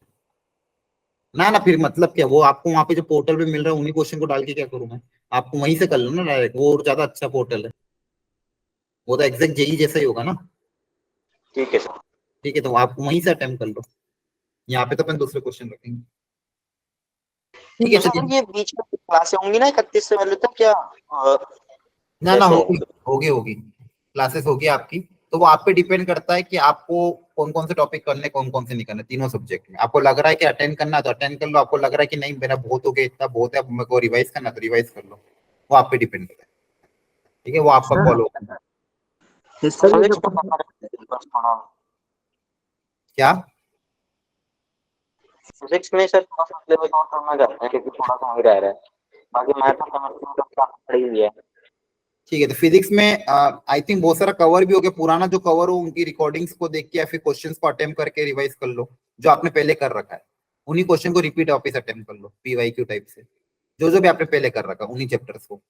ना फिर मतलब क्या, वो आपको वहां पे जो पोर्टल पे मिल रहा है उन्हीं क्वेश्चन को डाल के क्या करूँ मैं? आपको वहीं से कर लो ना डायरेक्ट, वो और ज्यादा अच्छा पोर्टल है। वो तो एग्जैक्ट जेई जैसा ही होगा ना। ठीक है सर। ठीक है, तो आप वहीं से अटेम्प्ट कर लो। यहाँ पे तो अपन दूसरे क्वेश्चन रखेंगे। ठीक है तो सर चलिए। ये बीच में क्लासें होंगी ना 31 से पहले तक क्या ना कैसे है? होगी क्लासेस होगी आपकी। तो वो आप पे डिपेंड करता है कि आपको कौन कौन से टॉपिक करने, कौन कौन से नहीं करने, तीनों सब्जेक्ट में। आपको लग रहा है कि अटेंड करना है तो अटेंड कर लो, आपको लग रहा है कि नहीं मेरा बहुत हो गया, इतना बहुत है, अब मेरे को रिवाइज करना तो रिवाइज कर लो। वो आप पे डिपेंड करता है। ठीक है, वो आपका सर कॉल होगा। सर ये फिजिक्स जो को बता रहे थे बस थोड़ा। क्या? फिजिक्स में सर थोड़ा सा सिलेबस और करना चाहते हैं क्योंकि थोड़ा सा वही रह रहा है। बाकी मैथ और केमिस्ट्री में तो क्या पढ़ी हुई है। ठीक है, तो फिजिक्स में आई थिंक बहुत सारा कवर भी हो गया। पुराना जो कवर हो उनकी रिकॉर्डिंग्स को देख के या फिर क्वेश्चंस को अटेम्प्ट करके रिवाइज कर लो, जो आपने पहले कर रखा है। उन्हीं क्वेश्चन को रिपीट वापस अटेम्प्ट कर लो, पीवाईक्यू टाइप से, जो जो भी आपने पहले कर रखा है उन्हीं चैप्टर्स को।